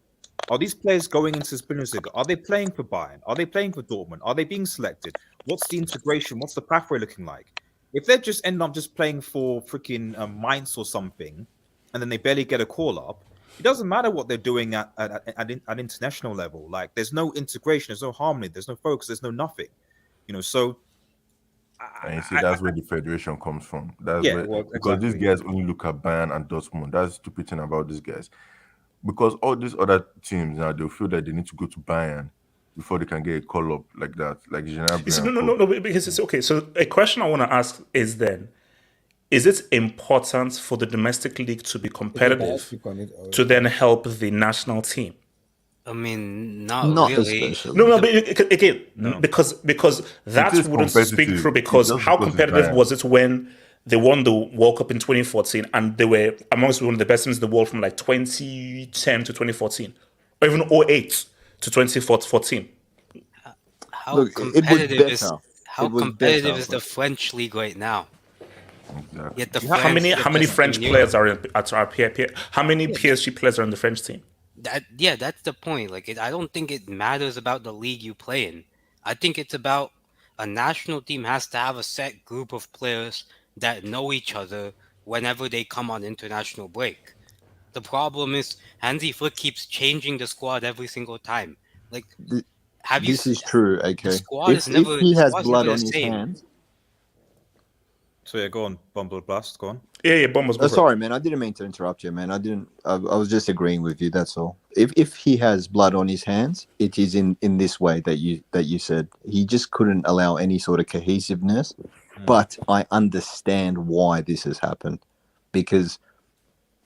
Are these players going into the Bundesliga? Are they playing for Bayern? Are they playing for Dortmund? Are they being selected? What's the integration? What's the pathway looking like? If they just end up just playing for freaking Mainz or something, and then they barely get a call up, it doesn't matter what they're doing at international level. Like, there's no integration, there's no harmony, there's no focus, there's no nothing. So. And you see, that's where the federation comes from. That's where, well, because exactly. these guys only look at Bayern and Dortmund. That's the stupid thing about these guys. Because all these other teams now, they'll feel that they need to go to Bayern before they can get a call up like that, like No, because it's okay. So a question I want to ask is then, is it important for the domestic league to be competitive to then help the national team? I mean, not really. especially. No, but again, because that is wouldn't speak competitive. through, because It's just how because it's competitive Bayern. was it when they won the World Cup in 2014 and they were amongst one of the best teams in the world from like 2010 to 2014, or even 08 to 2014? How Look, it was competitive is better. how It was competitive better, is the French league right now? Exactly. Yet the How many French French tenure. players are at our How many PSG players are in the French team? That's the point. Like, I don't think it matters about the league you play in. I think it's about a national team has to have a set group of players that know each other whenever they come on international break. The problem is Hansi Flick keeps changing the squad every single time. Like, have you? This is true, The okay. squad is never. If he the has squad's blood never on the his same. hands. So yeah, go on, Bumble Blast, go on. Yeah, Bombers. Go for it. Sorry, man. I didn't mean to interrupt you, man. I was just agreeing with you. That's all. If he has blood on his hands, it is in this way that you said. He just couldn't allow any sort of cohesiveness. But I understand why this has happened, because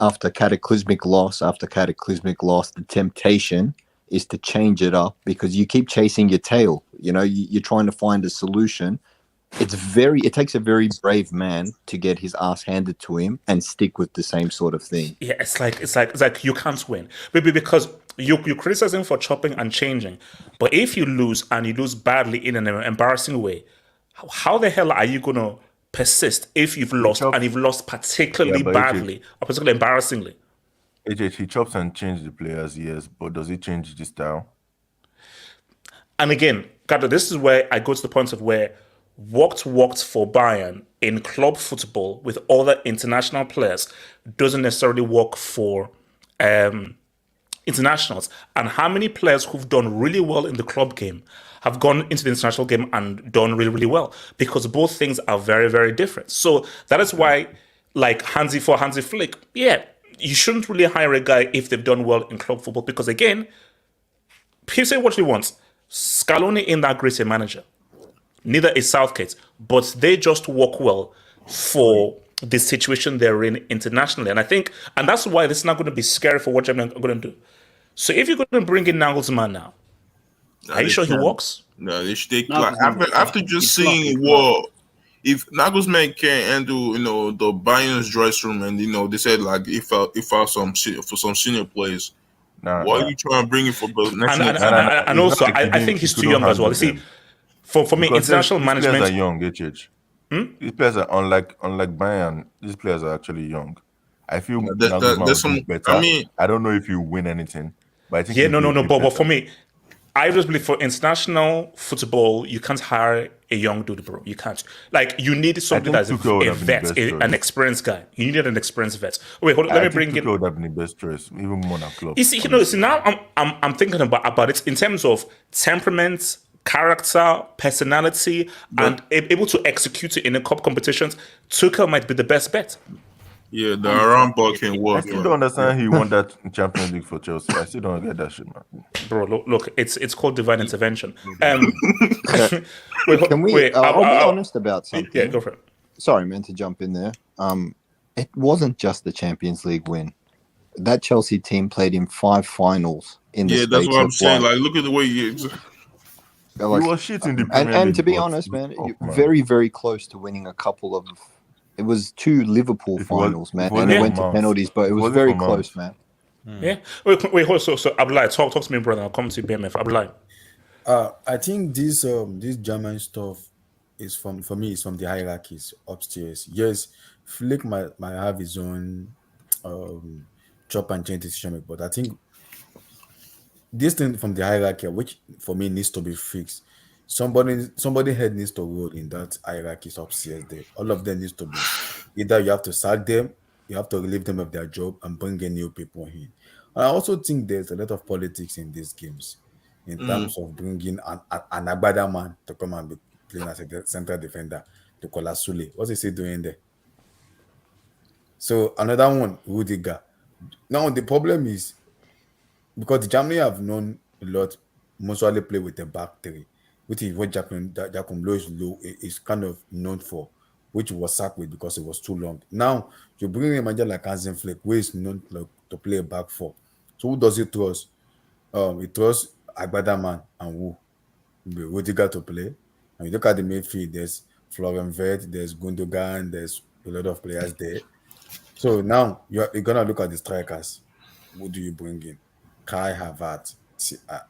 after cataclysmic loss, the temptation is to change it up because you keep chasing your tail. You're trying to find a solution. It takes a very brave man to get his ass handed to him and stick with the same sort of thing. Yeah, it's like you can't win, maybe because you criticize him for chopping and changing, but if you lose and you lose badly in an embarrassing way, how the hell are you gonna persist if you've lost and you've lost particularly but badly or particularly embarrassingly? He chops and changes the players, yes, but does he change the style? And again, Gato, this is where I go to the point of where what worked for Bayern in club football with other international players doesn't necessarily work for internationals. And how many players who've done really well in the club game have gone into the international game and done really, really well? Because both things are very, very different. So that is why, like Hansi Flick, yeah, you shouldn't really hire a guy if they've done well in club football. Because again, people say what he wants. Scaloni ain't that great a manager. Neither is Southgate, but they just work well for the situation they're in internationally. And I think, and that's why this is not going to be scary for what Germany are going to do. So if you're going to bring in Nagelsmann now, are you sure he works? No, they should take Nagelsmann- after just he's seeing what if Nagelsmann can't handle, the Bayern's dressing room, and they said like if I some senior players, why are you trying to bring it for the next? And also, I think he's too young as well. You see, for me, Because international these management. players are young, HH. These players are unlike Bayern. These players are actually young. I feel Nagelsmann will do better. I don't know if you win anything, but I think But for me, I just believe for international football, you can't hire a young dude, bro. You can't. Like, you need somebody that's a vet, an experienced guy. You need an experienced vet. Wait, hold on. Let me bring in. Tuchel would have been the best choice, even more than Klopp. You see, now I'm thinking about it in terms of temperament, character, personality, and able to execute it in the cup competitions. Tuchel might be the best bet. Yeah, the around ball can work. I still don't understand he won that Champions League for Chelsea. I still don't get that shit, man. Bro, look, it's called divine intervention. Can we? I'll be honest about something. Yeah, go for it. Sorry, man, to jump in there. It wasn't just the Champions League win. That Chelsea team played in 5 finals in the that's what I'm saying. one. Like, look at the way you. Like, was shit in the Premier and League, to be but honest, man, oh, man. very, very close to winning a couple of. It was 2 Liverpool If it was- finals, man, if it and it wasn't went for to Mount, penalties, but if it it was wasn't very for close, Mount. man. Yeah. Wait, hold. So Abdullah, talk to me, brother. I'll come to BMF. Abdullah. I think this German stuff is for me is from the hierarchies upstairs. Yes, Flick might have his own chop and change decision, but I think this thing from the hierarchy, which for me needs to be fixed. Somebody head needs to roll in that hierarchy upstairs there. All of them needs to be either you have to sack them, you have to relieve them of their job and bring in new people in. And I also think there's a lot of politics in these games in terms of bringing an Agbada man to come and be playing as a central defender to Kolasule. What's he doing there? So another one, Rudiger. Now the problem is because Germany have known a lot, mostly play with the back three, which is what Jacques Low is kind of known for, which was sacked with because it was too long. Now you bring a manager like Hansi Flick, who is known to play a back four. So who does he trust? He trusts Agbada man and who? Rudiger to play. And you look at the midfield, there's Florian Wirtz, there's Gundogan, there's a lot of players there. So now you're gonna look at the strikers. Who do you bring in? Kai Havertz,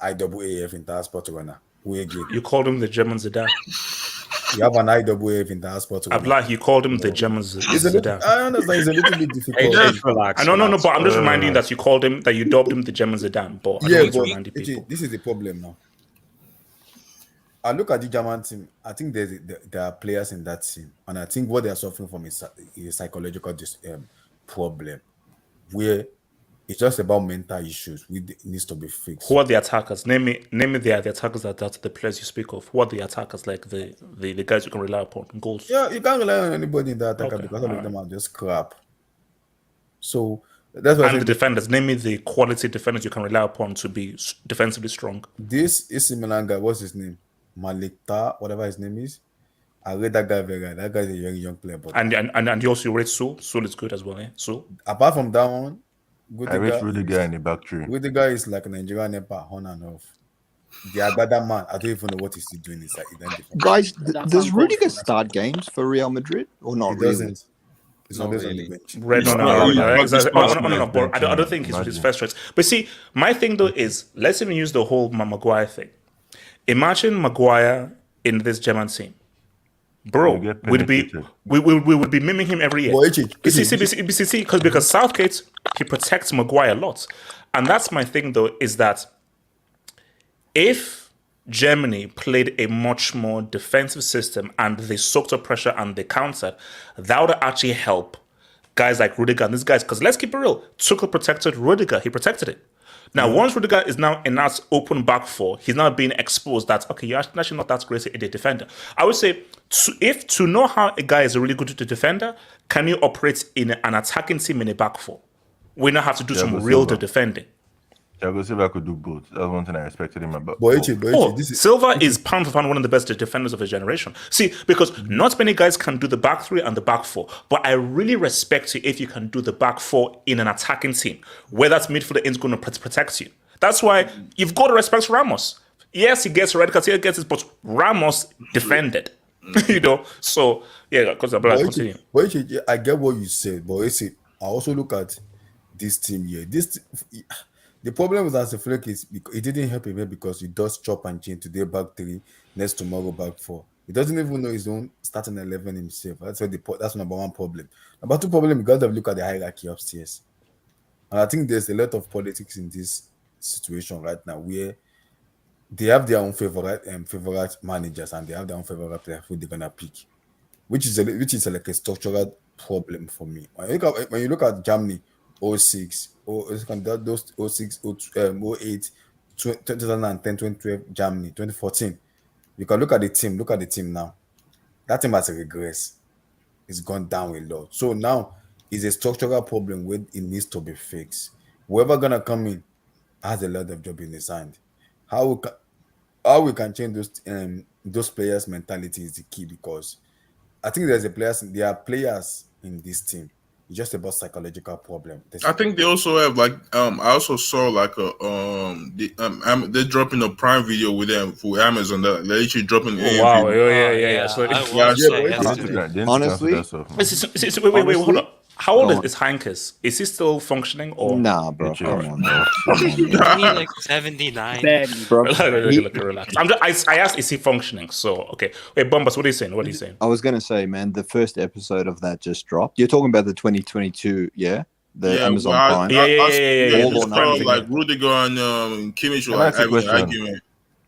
IAAF in Sport Runner. Who again? You called him the German Zidane. You have an IAAF in Sport Runner. Abdullah, you called him the German Zidane. I understand it's a little bit difficult. Just relax. No, but I'm just reminding that you called him, that you dubbed him the German Zidane. But I don't want to remind you people. This is the problem now. I look at the German team. I think there are players in that team, and I think what they are suffering from is a psychological problem, where it's just about mental issues. It needs to be fixed. Who are the attackers? Name me the attackers that the players you speak of. Who are the attackers, like the guys you can rely upon? Goals. Yeah, you can't rely on anybody in that attacker because all of them are just crap. So that's why. And the defenders. Name me the quality defenders you can rely upon to be defensively strong. This is Milan guy. What's his name? Malikta, whatever his name is. I read that guy very well. That guy is a young player. But and you also rate Sul. Sul is good as well, eh? Sul. Apart from that one, I rate Rudiger in the back three. Rudiger is like a Nigerian Nepa, on and off. The Agbada man, I don't even know what he's still doing inside. Guys, does Rudiger start games for Real Madrid or not? He doesn't. He's not really. on the bench. No. I don't think he's his first choice. But see, my thing though is, let's even use the whole Maguire thing. Imagine Maguire in this German team, bro. We would be miming him every year. Because Southgate, he protects Maguire a lot, and that's my thing though, is that if Germany played a much more defensive system and they soaked up pressure and they countered, that would actually help guys like Rudiger and these guys. Because let's keep it real, Tuchel protected Rudiger. He protected it. Now, once Rudiger is now in that open back four, he's now being exposed that, okay, you're actually not that great a defender. I would say, to know how a guy is a really good defender, can you operate in an attacking team in a back four? We now have to do some real defending. Thiago Silva could do both. That's one thing I respected him about. Silva is pound for pound one of the best defenders of his generation. See, because not many guys can do the back three and the back four, but I really respect you if you can do the back four in an attacking team, where that midfielder is going to protect you. That's why you've got to respect Ramos. Yes, he gets red cards, he gets it, but Ramos defended. So yeah, because I'm like, continue. I get what you said, but I also look at this team here. The problem with Hansi Flick is it didn't help him because he does chop and change today back three, next tomorrow back four. He doesn't even know his own starting 11 himself. That's number one problem. Number two problem, you got to look at the hierarchy upstairs. And I think there's a lot of politics in this situation right now where they have their own favorite managers and they have their own favorite players who they're gonna pick, which is like a structural problem for me. When you look at Germany, 06, those 06, 08, 2010, 2012, Germany, 2014. You can look at the team now. That team has regressed. It's gone down a lot. So now it's a structural problem where it needs to be fixed. Whoever gonna come in has a lot of job in his hand. How we can change those players' mentality is the key, because I think there are players in this team It's just about psychological problem. I think they also have like I also saw like a they're dropping a Prime video with them for Amazon. They're actually dropping. Oh, wow! Yeah. So honestly, wait, hold on. How old is Hankes? Is he still functioning or nah, bro? Come on, bro. He's like 79. Bro, relax. I asked, is he functioning? So okay. Wait, Bombas, what are you saying? What are you saying? I was gonna say, man, the first episode of that just dropped. You're talking about the 2022, yeah? The Amazon Prime. Yeah. All or nothing. Like Rudiger and Kimmich were like arguing.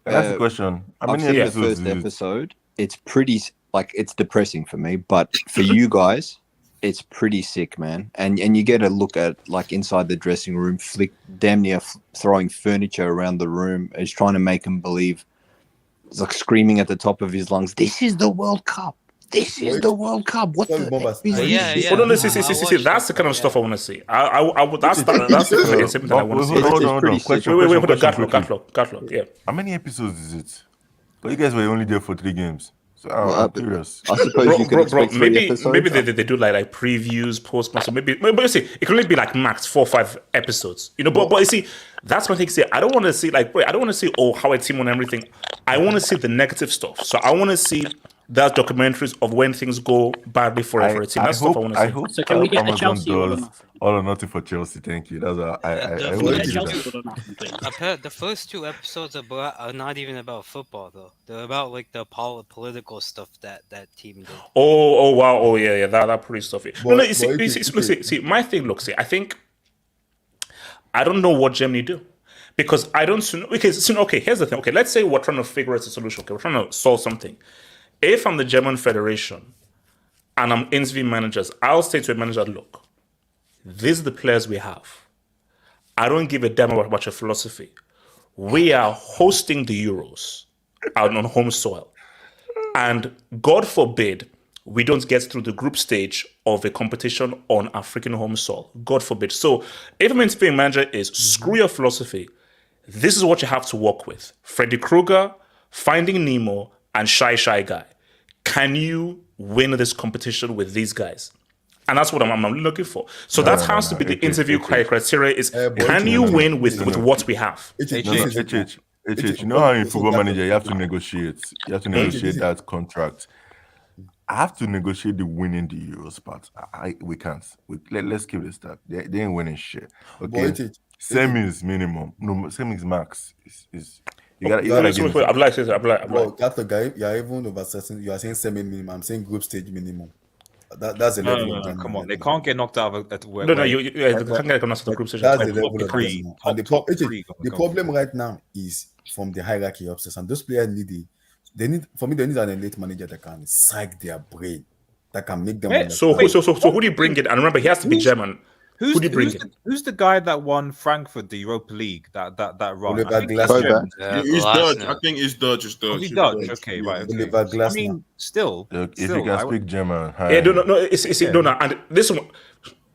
That's the question. I've seen the first episode. It's pretty, like, it's depressing for me, but for you guys, it's pretty sick, man. And you get a look at, like, inside the dressing room, Flick damn near throwing furniture around the room. He's trying to make him believe. He's like screaming at the top of his lungs, "This is the World Cup. This is the World Cup." What the? Hold on, see. That's the kind of stuff I want to see. That's the same thing I want to see. Hold on. Wait, hold on. Gatlock. Yeah. How many episodes is it? But you guys were only there for 3 games. So I'm curious. I suppose you can expect maybe they do like previews, post-match. So maybe you see, it can only be like max 4 or 5 episodes. You know, but you see, that's one thing. See, I don't want to see like, I don't want to see how a team won everything. I want to see the negative stuff. So I want to see that documentaries of when things go badly for a team. That's stuff I want to see. I hope so can we get a Chelsea does all or nothing for Chelsea. Thank you. That's I can we get Chelsea or nothing, please? I've heard the first 2 episodes are not even about football though. They're about like the political stuff that team did. Oh wow. Oh yeah. That pretty stuff. See, my thing. Look, see, I think I don't know what Germany do. Because I don't know. Okay, here's the thing. Okay, let's say we're trying to figure out a solution. Okay, we're trying to solve something. If I'm the German Federation and I'm interviewing managers, I'll say to a manager, look, these are the players we have. I don't give a damn about your philosophy. We are hosting the Euros out on home soil. And God forbid we don't get through the group stage of a competition on African home soil. God forbid. So if I'm interviewing manager is screw your philosophy, this is what you have to work with. Freddy Krueger, Finding Nemo, and Shy Guy. Can you win this competition with these guys? And that's what I'm looking for. So that has to be the interview criteria is, can you win with what we have? You know how in football manager you have to negotiate. You have to negotiate that contract. I have to negotiate the winning the Euros part. We can't. Let's keep it that. They ain't winning shit. Okay. Semis minimum. No, semis max is you gotta I'm like. Well, that's the guy. You're even over. You are saying semi minimum. I'm saying group stage minimum. That's a level. No, come on, they can't get knocked out of work. No, they can't get knocked out of the group stage. That's the level of and the problem right now is from the hierarchy upstairs, and those players they need an elite manager that can psych their brain, that can make them. So who do you bring it? And remember, he has to be German. Who do you bring in? Who's the guy that won Frankfurt the Europa League? That run. He's Dutch. I think it's Dutch. It's Dutch. He's Dutch. Okay, right. Okay. I mean, still. Look, if you can speak German, no. And this one,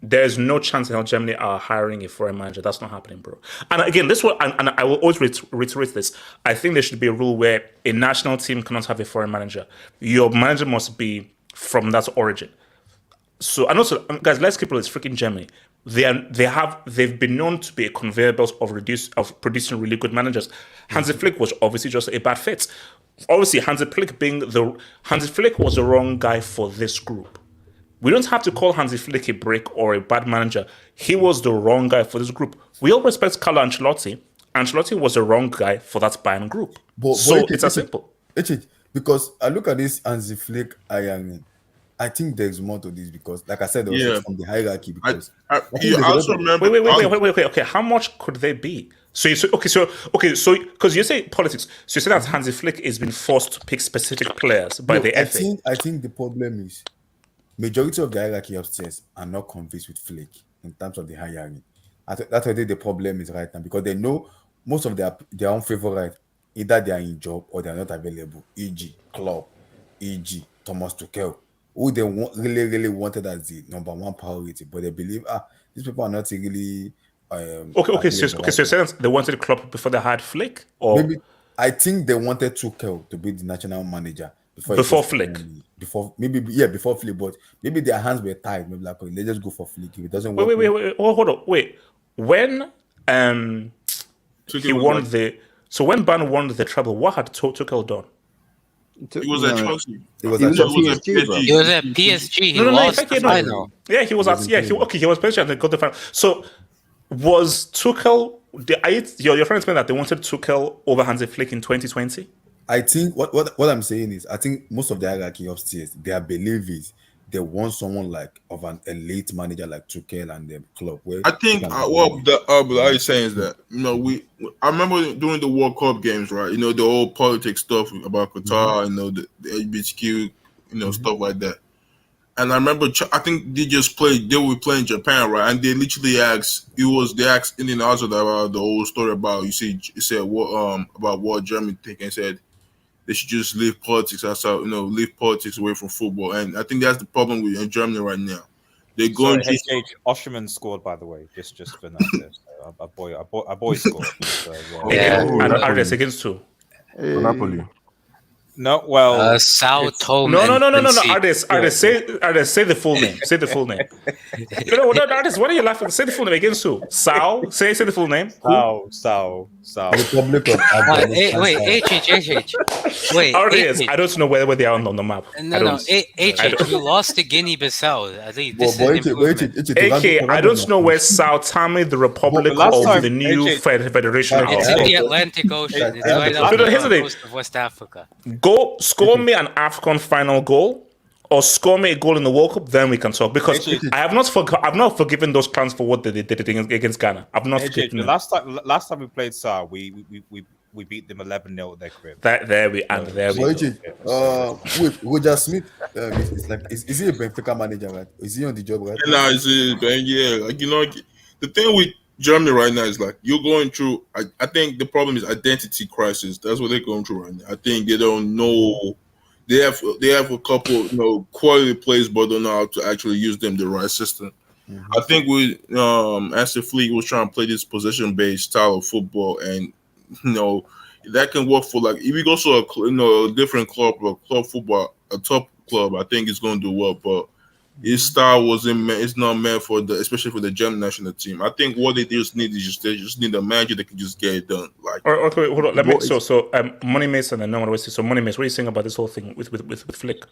there's no chance in how Germany are hiring a foreign manager. That's not happening, bro. And again, this one, and I will always reiterate this. I think there should be a rule where a national team cannot have a foreign manager. Your manager must be from that origin. So, and also, guys, let's keep it. It's freaking Germany. They've been known to be a conveyor belt of producing really good managers. Hansi Flick was obviously just a bad fit. Obviously, Hansi Flick was the wrong guy for this group. We don't have to call Hansi Flick a brick or a bad manager. He was the wrong guy for this group. We all respect Carlo Ancelotti. Ancelotti was the wrong guy for that Bayern group. It's as simple. Because I look at this Hansi Flick hiring. I think there's more to this because, like I said, also from the hierarchy. Because I also remember. Wait. Okay, how much could they be? So because you say politics, so you say that Hansi Flick has been forced to pick specific players by the FA. I think the problem is majority of the hierarchy upstairs are not convinced with Flick in terms of the hiring. That's where the problem is right now because they know most of their own favorite either they are in job or they are not available. E.g. Klopp, E.g. Thomas Tuchel. Who they really wanted as the number one priority, but they believe these people are not really. Okay. So you're they wanted Klopp before they had Flick, or maybe I think they wanted Tuchel to be the national manager, Before Flick. Before Flick, but maybe their hands were tied. Maybe like, let's just go for Flick. If it doesn't work, wait, hold on, wait. When he won when Ban won the treble, what had Tuchel done? He was at Chelsea. He was at PSG. He was at PSG. He lost the final. Yeah, he was at he was PSG and they got the final. So was Tuchel? Your friends saying that they wanted Tuchel over Hansi Flick in 2020? I think what I'm saying is, I think most of the hierarchy upstairs, their belief is they want someone like of an elite manager like Tuchel and the club. I think what I was saying is that I remember during the World Cup games, right? The whole politics stuff about Qatar, the LGBTQ, stuff like that. And I remember, I think they were playing Japan, right? And they literally asked, they asked Indian Hazard about the whole story about, about what Germany think, and said they should just leave politics outside, leave politics away from football. And I think that's the problem with Germany right now. They're going to. Osterman scored, by the way, just for that. A boy scored. So, and Ardes against who? Napoli. No, well, Sao Tome. No. Ardes, say the full name. Say the full name. No, Ardes, what are you laughing? Say the full name against who? Sao. Say the full name. Sao. Republic of HH. Wait, Ardes, I don't know where they are on the map. No. HH, you lost to Guinea-Bissau. I think this is AK, I don't know where Sao Tome, the Republic of the new federation. It's in the Atlantic Ocean. It's right off the coast of West Africa. Go score me an AFCON final goal, or score me a goal in the World Cup. Then we can talk. Because I've not forgiven those plans for what they did against Ghana. I've not forgiven them. Last time we played SAR, we beat them 11-0 at their crib. There we go. Roger Smith, is he a Benfica manager, right? Is he on the job, right? No, the thing with Germany right now is like you're going through. I think the problem is identity crisis. That's what they're going through right now. I think they don't know. They have a couple, quality players, but don't know how to actually use them the right system. Mm-hmm. I think as the Fleet was trying to play this possession-based style of football, and that can work for if we go to a different club, a club football, a top club. I think it's going to do well, but his style it's not meant for especially for the German national team. I think what they just need is they just need a manager that can just get it done. Okay, hold on. Let me. Money Mason and no one wasted. So Money Mason, what are you saying about this whole thing with Flick?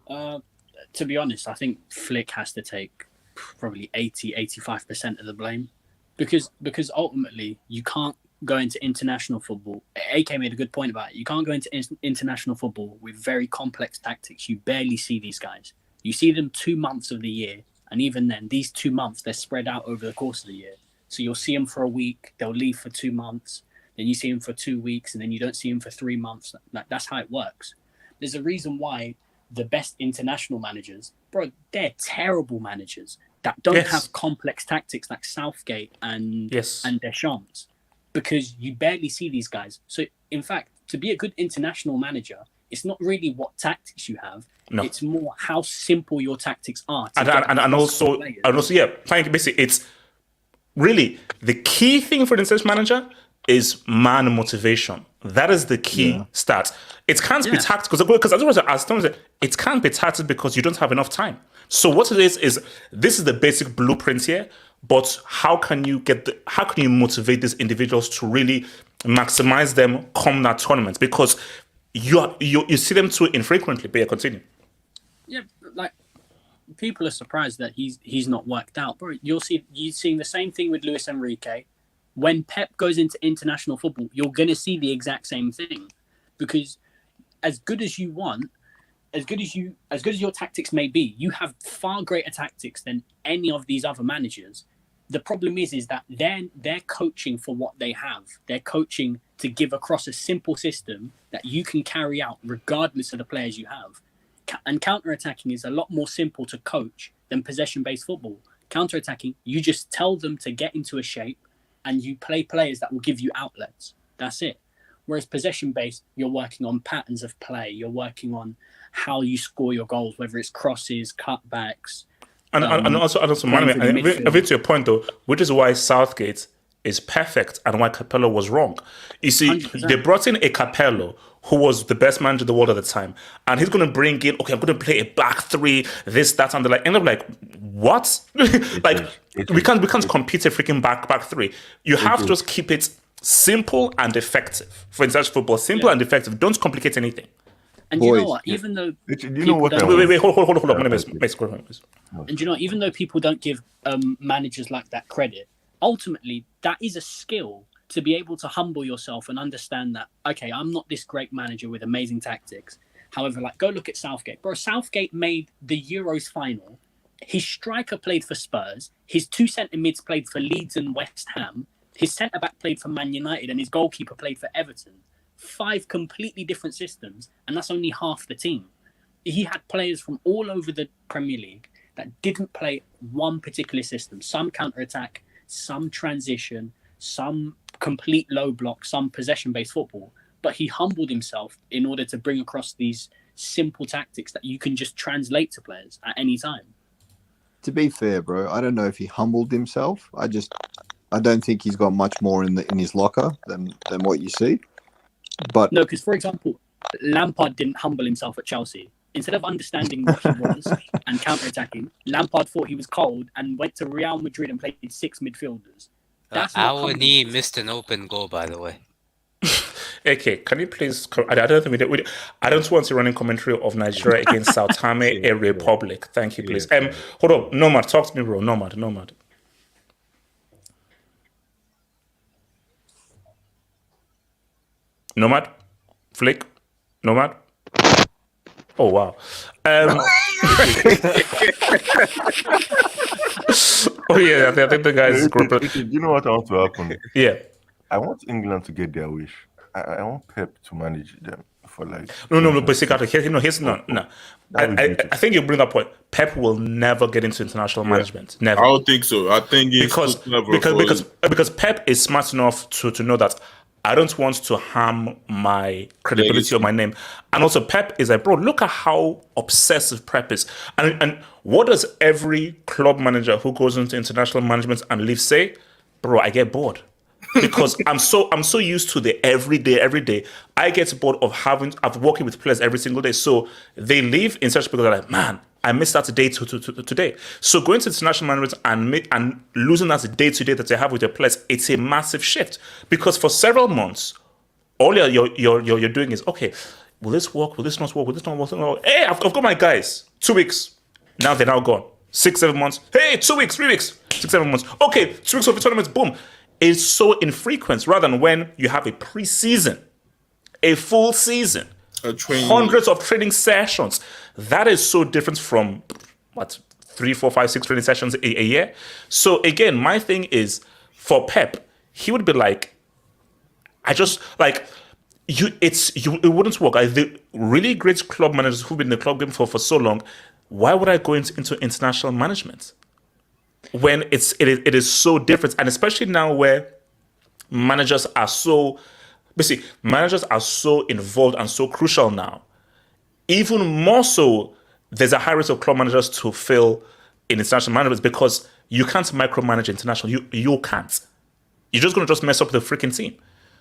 To be honest, I think Flick has to take probably 80-85% of the blame, because ultimately you can't go into international football. AK made a good point about it. You can't go into international football with very complex tactics. You barely see these guys. You see them 2 months of the year, and even then, these 2 months, they're spread out over the course of the year. So you'll see them for a week, they'll leave for 2 months, then you see them for 2 weeks, and then you don't see them for 3 months. That's how it works. There's a reason why the best international managers, bro, they're terrible managers that don't have complex tactics like Southgate and Deschamps, because you barely see these guys. So, in fact, to be a good international manager, it's not really what tactics you have. No. It's more how simple your tactics are. And also, basically, it's really the key thing for the international manager is man motivation. That is the key stat. It can't be tactical because as Tom said, it can't be tactical because you don't have enough time. So what it is this is the basic blueprint here. But how can you motivate these individuals to really maximize them come that tournament? Because you see them too infrequently. But continue. Yeah, people are surprised that he's not worked out. Bro, you're seeing the same thing with Luis Enrique. When Pep goes into international football, you're gonna see the exact same thing, because as good as your tactics may be, you have far greater tactics than any of these other managers. The problem is that they're coaching for what they have. They're coaching to give across a simple system that you can carry out regardless of the players you have. And counter-attacking is a lot more simple to coach than possession-based football. Counter-attacking, you just tell them to get into a shape and you play players that will give you outlets. That's it. Whereas possession-based, you're working on patterns of play. You're working on how you score your goals, whether it's crosses, cutbacks. And also, I think to your point though, which is why Southgate is perfect and why Capello was wrong. You see, 100%. they brought in a Capello who was the best manager in the world at the time, and he's going to bring in, okay, I'm going to play a back three, this, that, and the like. And I'm like, what? Like, we can't compete a freaking back three. You have to just keep it simple and effective for international football. Simple and effective. Don't complicate anything. And you know what? Even though you know what? Wait, hold on. I'm gonna And you know, even though people don't give managers like that credit, ultimately that is a skill to be able to humble yourself and understand that, okay, I'm not this great manager with amazing tactics. However, like, go look at Southgate. Bro, Southgate made the Euros final. His striker played for Spurs. His 2 centre mids played for Leeds and West Ham. His centre back played for Man United, and his goalkeeper played for Everton. 5 completely different systems, and that's only half the team. He had players from all over the Premier League that didn't play one particular system. Some counter-attack, some transition, some complete low block, some possession-based football. But he humbled himself in order to bring across these simple tactics that you can just translate to players at any time. To be fair, bro, I don't know if he humbled himself. I don't think he's got much more in his locker than what you see. But no, because for example, Lampard didn't humble himself at Chelsea. Instead of understanding what he was and counter-attacking, Lampard thought he was cold and went to Real Madrid and played 6 midfielders. That's Awani missed an open goal, by the way. Okay, can you please? I don't want to run in commentary of Nigeria against South Tame, a republic. Thank you, please. Hold on, Nomad, talk to me, bro. Nomad. Nomad? Flick? Nomad? Oh, wow. Oh, yeah, I think the guys... You know what I want to happen? Yeah. I want England to get their wish. I want Pep to manage them for like... No, but here's no. I think you bring that point. Pep will never get into international management. Never. I don't think so. I think because Pep is smart enough to know that I don't want to harm my credibility or my name. And also Pep is like, bro, look at how obsessive Pep is. And what does every club manager who goes into international management and leaves say? Bro, I get bored. Because I'm so used to the every day. I get bored of working with players every single day. So they leave in such because they're like, man, I missed that day to today. So going to international management and losing that day to day that they have with your players, it's a massive shift. Because for several months, all you're doing is, okay, will this work? Will this not work? Will this not work? Hey, I've got my guys. 2 weeks. Now they're now gone. 6-7 months. Hey, 2 weeks, 3 weeks. 6-7 months. Okay, 2 weeks of the tournament. Boom. It's so infrequent rather than when you have a preseason, a full season, hundreds of training sessions. That is so different from 3, 4, 5, 6 training sessions a year. So again, my thing is for Pep, he would be like, it wouldn't work. The really great club managers who've been in the club game for so long, why would I go into international management? When it is so different, and especially now where managers are so involved and so crucial now, even more so, there's a high rate of club managers to fail in international management because you can't micromanage international. You can't. You're just going to mess up the freaking team.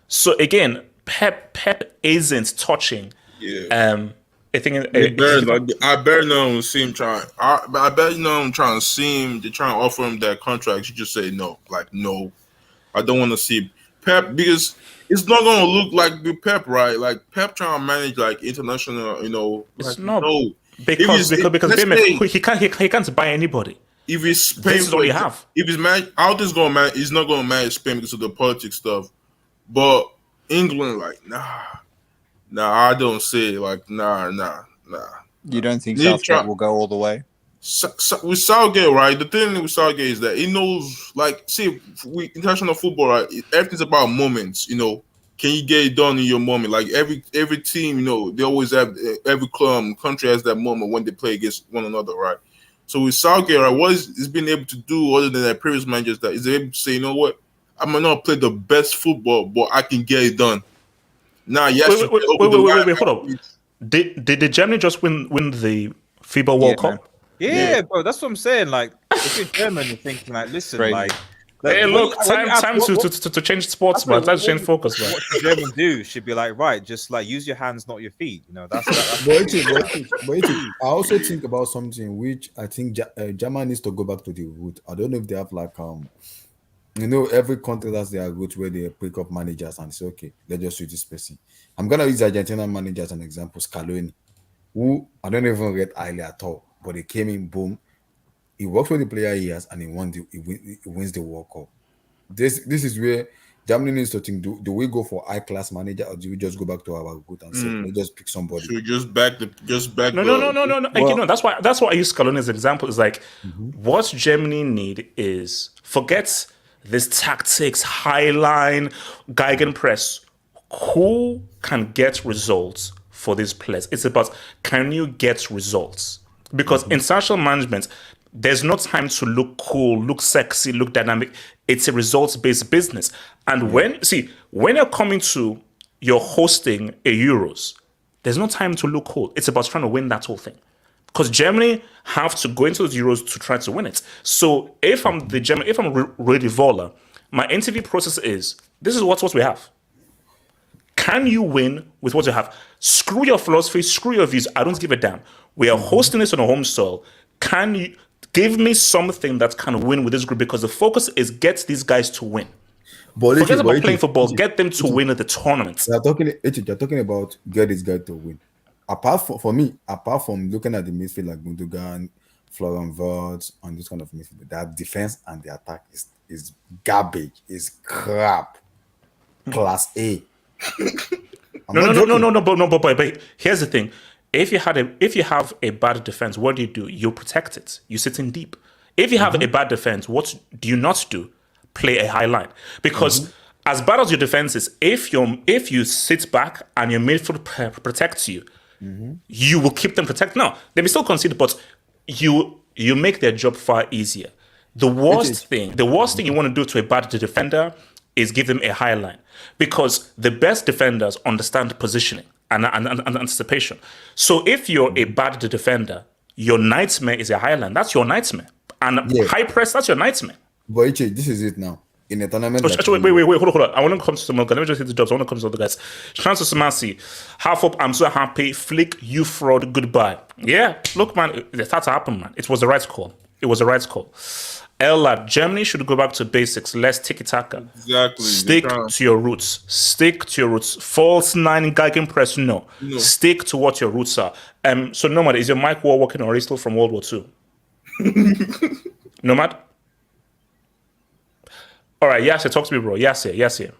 So again, Pep isn't touching. Yeah. I better not see him trying. I bet I'm trying to see him. They're trying to offer him that contract. You just say no. Like, no, I don't want to see Pep because it's not going to look like the Pep, right? Like Pep trying to manage like international. It's not because he can't buy anybody. If it's Spain, this is all you have. If he's managed, I don't think he's not going to manage Spain because of the politics stuff. But England, like, nah, I don't see it. Like, nah. You don't think Southgate will go all the way? With Southgate, right? The thing with Southgate is that he knows, like, see, with international football, right? Everything's about moments. Can you get it done in your moment? Like every team, they always have every country has that moment when they play against one another, right? So with Southgate, right, what he's been able to do other than that previous managers that is able to say, you know what, I might not play the best football, but I can get it done. Nah, yes. Wait, hold on. Did Germany just win the FIBA World Cup? Yeah, bro, that's what I'm saying. Like, if you're German, you're thinking, like, listen, like, Hey, look, time to change sports, man. Time to change focus, man. What the German do should be like, right, just like use your hands, not your feet. You know, that's but I also think about something which I think Germany needs to go back to the root. I don't know if they have like every country has their root where they pick up managers and say, okay, let's just use this person. I'm gonna use Argentina manager as an example, Scaloni, who I don't even rate highly at all, but he came in, boom, he works with the player he has, and he wins the World Cup. This is where Germany needs to think: do we go for high class manager, or do we just go back to our root and say, let's just pick somebody? So just back. No. That's why I use Scaloni as an example. Is like what Germany need is forget this tactics, high line, Gegenpress. Who can get results for these players? It's about can you get results? Because in international management, there's no time to look cool, look sexy, look dynamic. It's a results-based business. And when you're hosting a Euros, there's no time to look cool. It's about trying to win that whole thing. Because Germany have to go into those Euros to try to win it. So if I'm Rudy Voller, my interview process is, this is what we have. Can you win with what you have? Screw your philosophy, screw your views. I don't give a damn. We are hosting this on a home soil. Can you give me something that can win with this group? Because the focus is get these guys to win. Forget about playing football. Get them to win at the tournament. They're talking about get this guy to win. Apart from looking at the midfield like Gundogan, Florian Wirtz, and this kind of midfield, their defense and the attack is garbage, is crap, class A. But here's the thing: if you have a bad defense, what do? You protect it. You sit in deep. If you have a bad defense, what do you not do? Play a high line. Because as bad as your defense is, if you sit back and your midfield protects you, you will keep them protected. No, they may still concede, but you make their job far easier. The worst thing you want to do to a bad defender is give them a high line, because the best defenders understand positioning and anticipation. So if you're a bad defender, your nightmare is a high line. That's your nightmare. And high press, that's your nightmare. But this is it now. In a tournament. Wait, hold on. I want to come to some guys. Let me just hit the jobs. I want to come to the other guys. Transfer Samasi. Half up, I'm so happy. Flick, you fraud, goodbye. Yeah, look, man, it had to happen, man. It was the right call. Ella, Germany should go back to basics. Less tiki-taka. Exactly. Stick to your roots. False nine Gegenpress, no. Stick to what your roots are. So, Nomad, is your mic wall working, or are you still from World War II? Nomad? All right, Yasir, talk to me, bro. Yasir.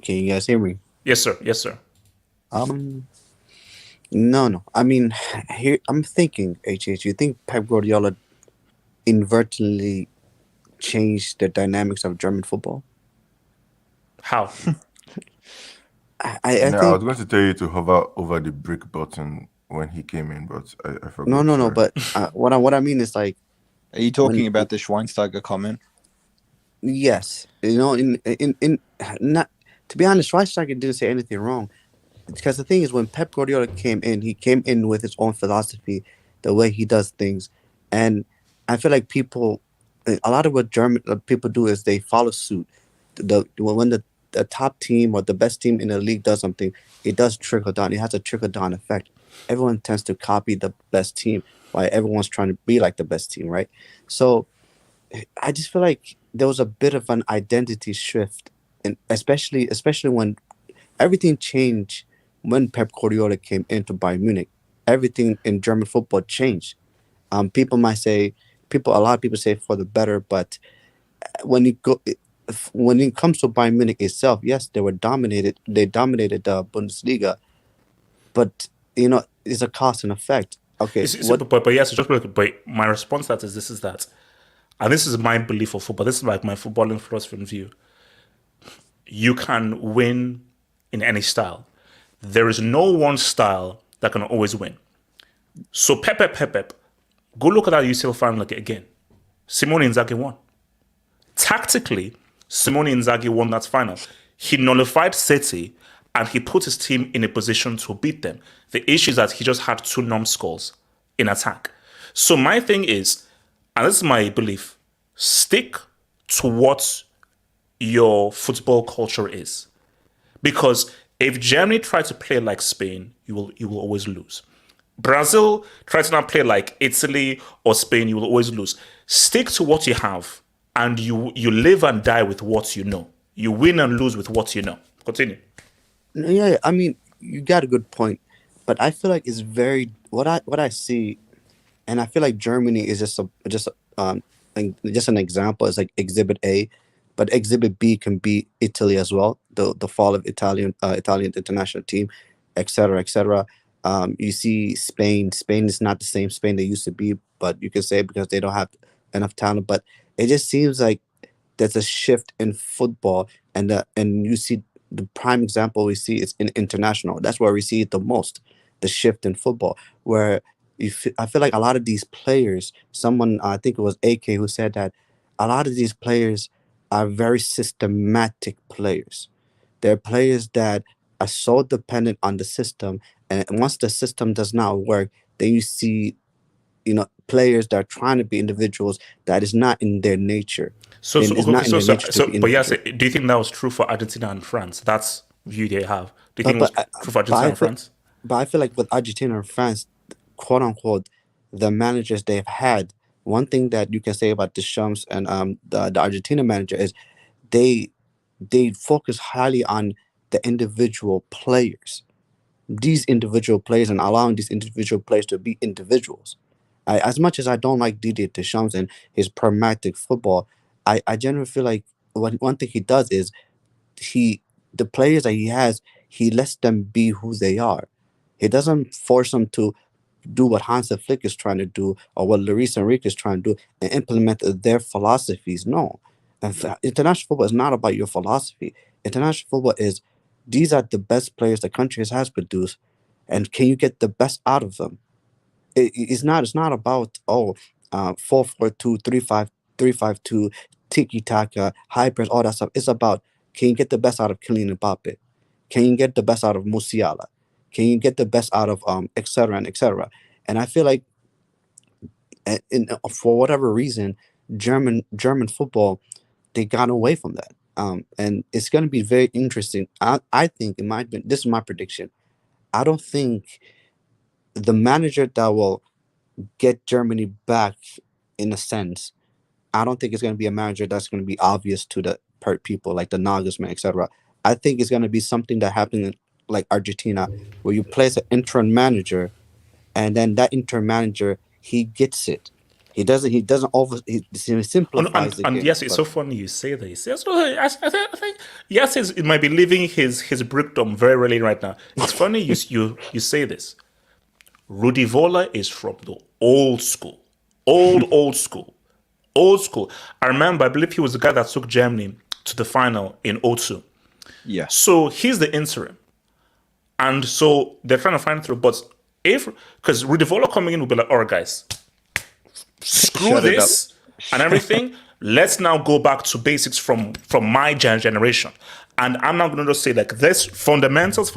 Can you guys hear me? Yes, sir. No. I mean, here I'm thinking, you think Pep Guardiola inadvertently changed the dynamics of German football? How? I think... I was going to tell you to hover over the brick button when he came in, but I forgot. No. But what I mean is like, are you talking about the Schweinsteiger comment? Yes, in not to be honest, Schweinsteiger didn't say anything wrong, because the thing is, when Pep Guardiola came in, he came in with his own philosophy, the way he does things, and I feel like a lot of what German people do is they follow suit. When the top team or the best team in the league does something, it does trickle down. It has a trickle down effect. Everyone tends to copy the best team, while everyone's trying to be like the best team, right? So I just feel like there was a bit of an identity shift, and especially when everything changed when Pep Guardiola came into Bayern Munich. Everything in German football changed. A lot of people say for the better, but when it comes to Bayern Munich itself, yes, they dominated the Bundesliga, but it's a cause and effect. Okay, but my response to that is that. And this is my belief of football. This is like my footballing philosophy and view. You can win in any style. There is no one style that can always win. So Pep. Go look at that UCL final again. Simone Inzaghi won. Tactically, Simone Inzaghi won that final. He nullified City and he put his team in a position to beat them. The issue is that he just had 2 numbskulls in attack. So my thing is, and this is my belief, stick to what your football culture is. Because if Germany try to play like Spain, you will always lose. Brazil try to not play like Italy or Spain, you will always lose. Stick to what you have, and you live and die with what you know. You win and lose with what you know. Continue. Yeah, I mean, you got a good point, but I feel like it's very what I see, and I feel like Germany is just an example. It's like Exhibit A, but Exhibit B can be Italy as well. The fall of Italian international team, etc., etc. You see Spain. Spain is not the same Spain they used to be, but you can say because they don't have enough talent. But it just seems like there's a shift in football, and you see the prime example we see is in international. That's where we see it the most, the shift in football, where I feel like a lot of these players, someone, I think it was AK who said that a lot of these players are very systematic players. They're players that are so dependent on the system, and once the system does not work, then you see, players that are trying to be individuals that is not in their nature. But yes, do you think that was true for Argentina and France? That's view they have. Do you think it was true for Argentina and France? But I feel like with Argentina and France, quote unquote, the managers they've had, one thing that you can say about Deschamps and the Argentina manager is they focus highly on the individual players. These individual players, and allowing these individual players to be individuals. As much as I don't like Didier Deschamps and his pragmatic football, I generally feel like one thing he does is the players that he has, he lets them be who they are. He doesn't force them to do what Hansi Flick is trying to do or what Luis Enrique is trying to do and implement their philosophies. No. International football is not about your philosophy. International football is, these are the best players the country has produced, and can you get the best out of them? It's not about 4-4-2, 3-5-2, tiki-taka, high press, all that stuff. It's about, can you get the best out of Kylian Mbappe? Can you get the best out of Musiala? Can you get the best out of et cetera and et cetera? And I feel like for whatever reason, German football, they got away from that. And it's going to be very interesting. I think this is my prediction. I don't think the manager that will get Germany back, in a sense, I don't think it's going to be a manager that's going to be obvious to the people like the Nagelsmann, etc. I think it's going to be something that happened in, like Argentina, where you place an interim manager, and then that interim manager, he gets it. He simplifies the game. Yes, it's so funny you say this. Yes, I think yes, it might be living his brickdom very rarely right now. It's funny you say this. Rudi Voller is from the old school. Old school. I remember, I believe he was the guy that took Germany to the final in 2002. Yeah. So he's the interim. And so they're trying to find through. But because Rudi Voller coming in will be like, all right, guys, screw this and everything. Let's now go back to basics from my generation. And I'm not going to just say like this, fundamentals.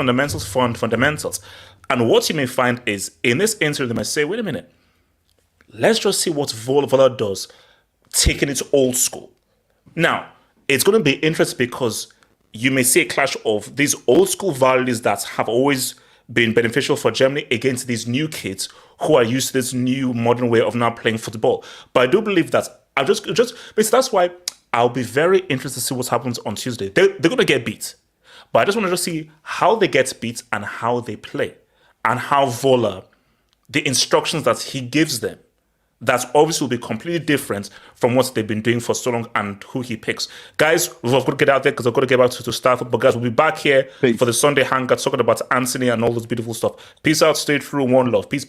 And what you may find is in this interim, they might say, wait a minute, let's just see what Voller does, taking it old school. Now, it's going to be interesting because you may see a clash of these old school values that have always been beneficial for Germany against these new kids who are used to this new modern way of now playing football. But I do believe that that's why I'll be very interested to see what happens on Tuesday. They're going to get beat. But I just want to see how they get beat and how they play. And how Voller, the instructions that he gives them, that obviously will be completely different from what they've been doing for so long and who he picks. Guys, we've got to get out there because I've got to get back to start. But guys, we'll be back here for the Sunday Hangout talking about Anthony and all this beautiful stuff. Peace out, stay true, one love. Peace.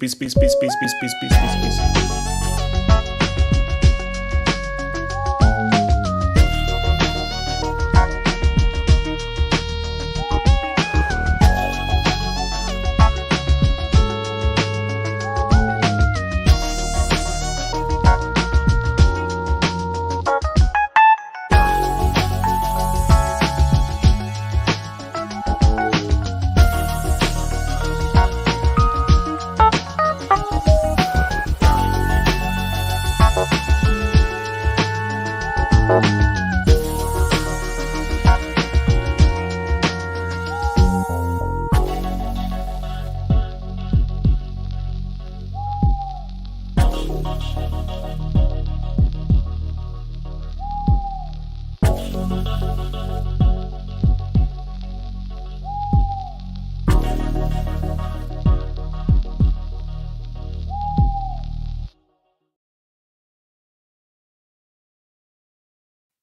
Bye.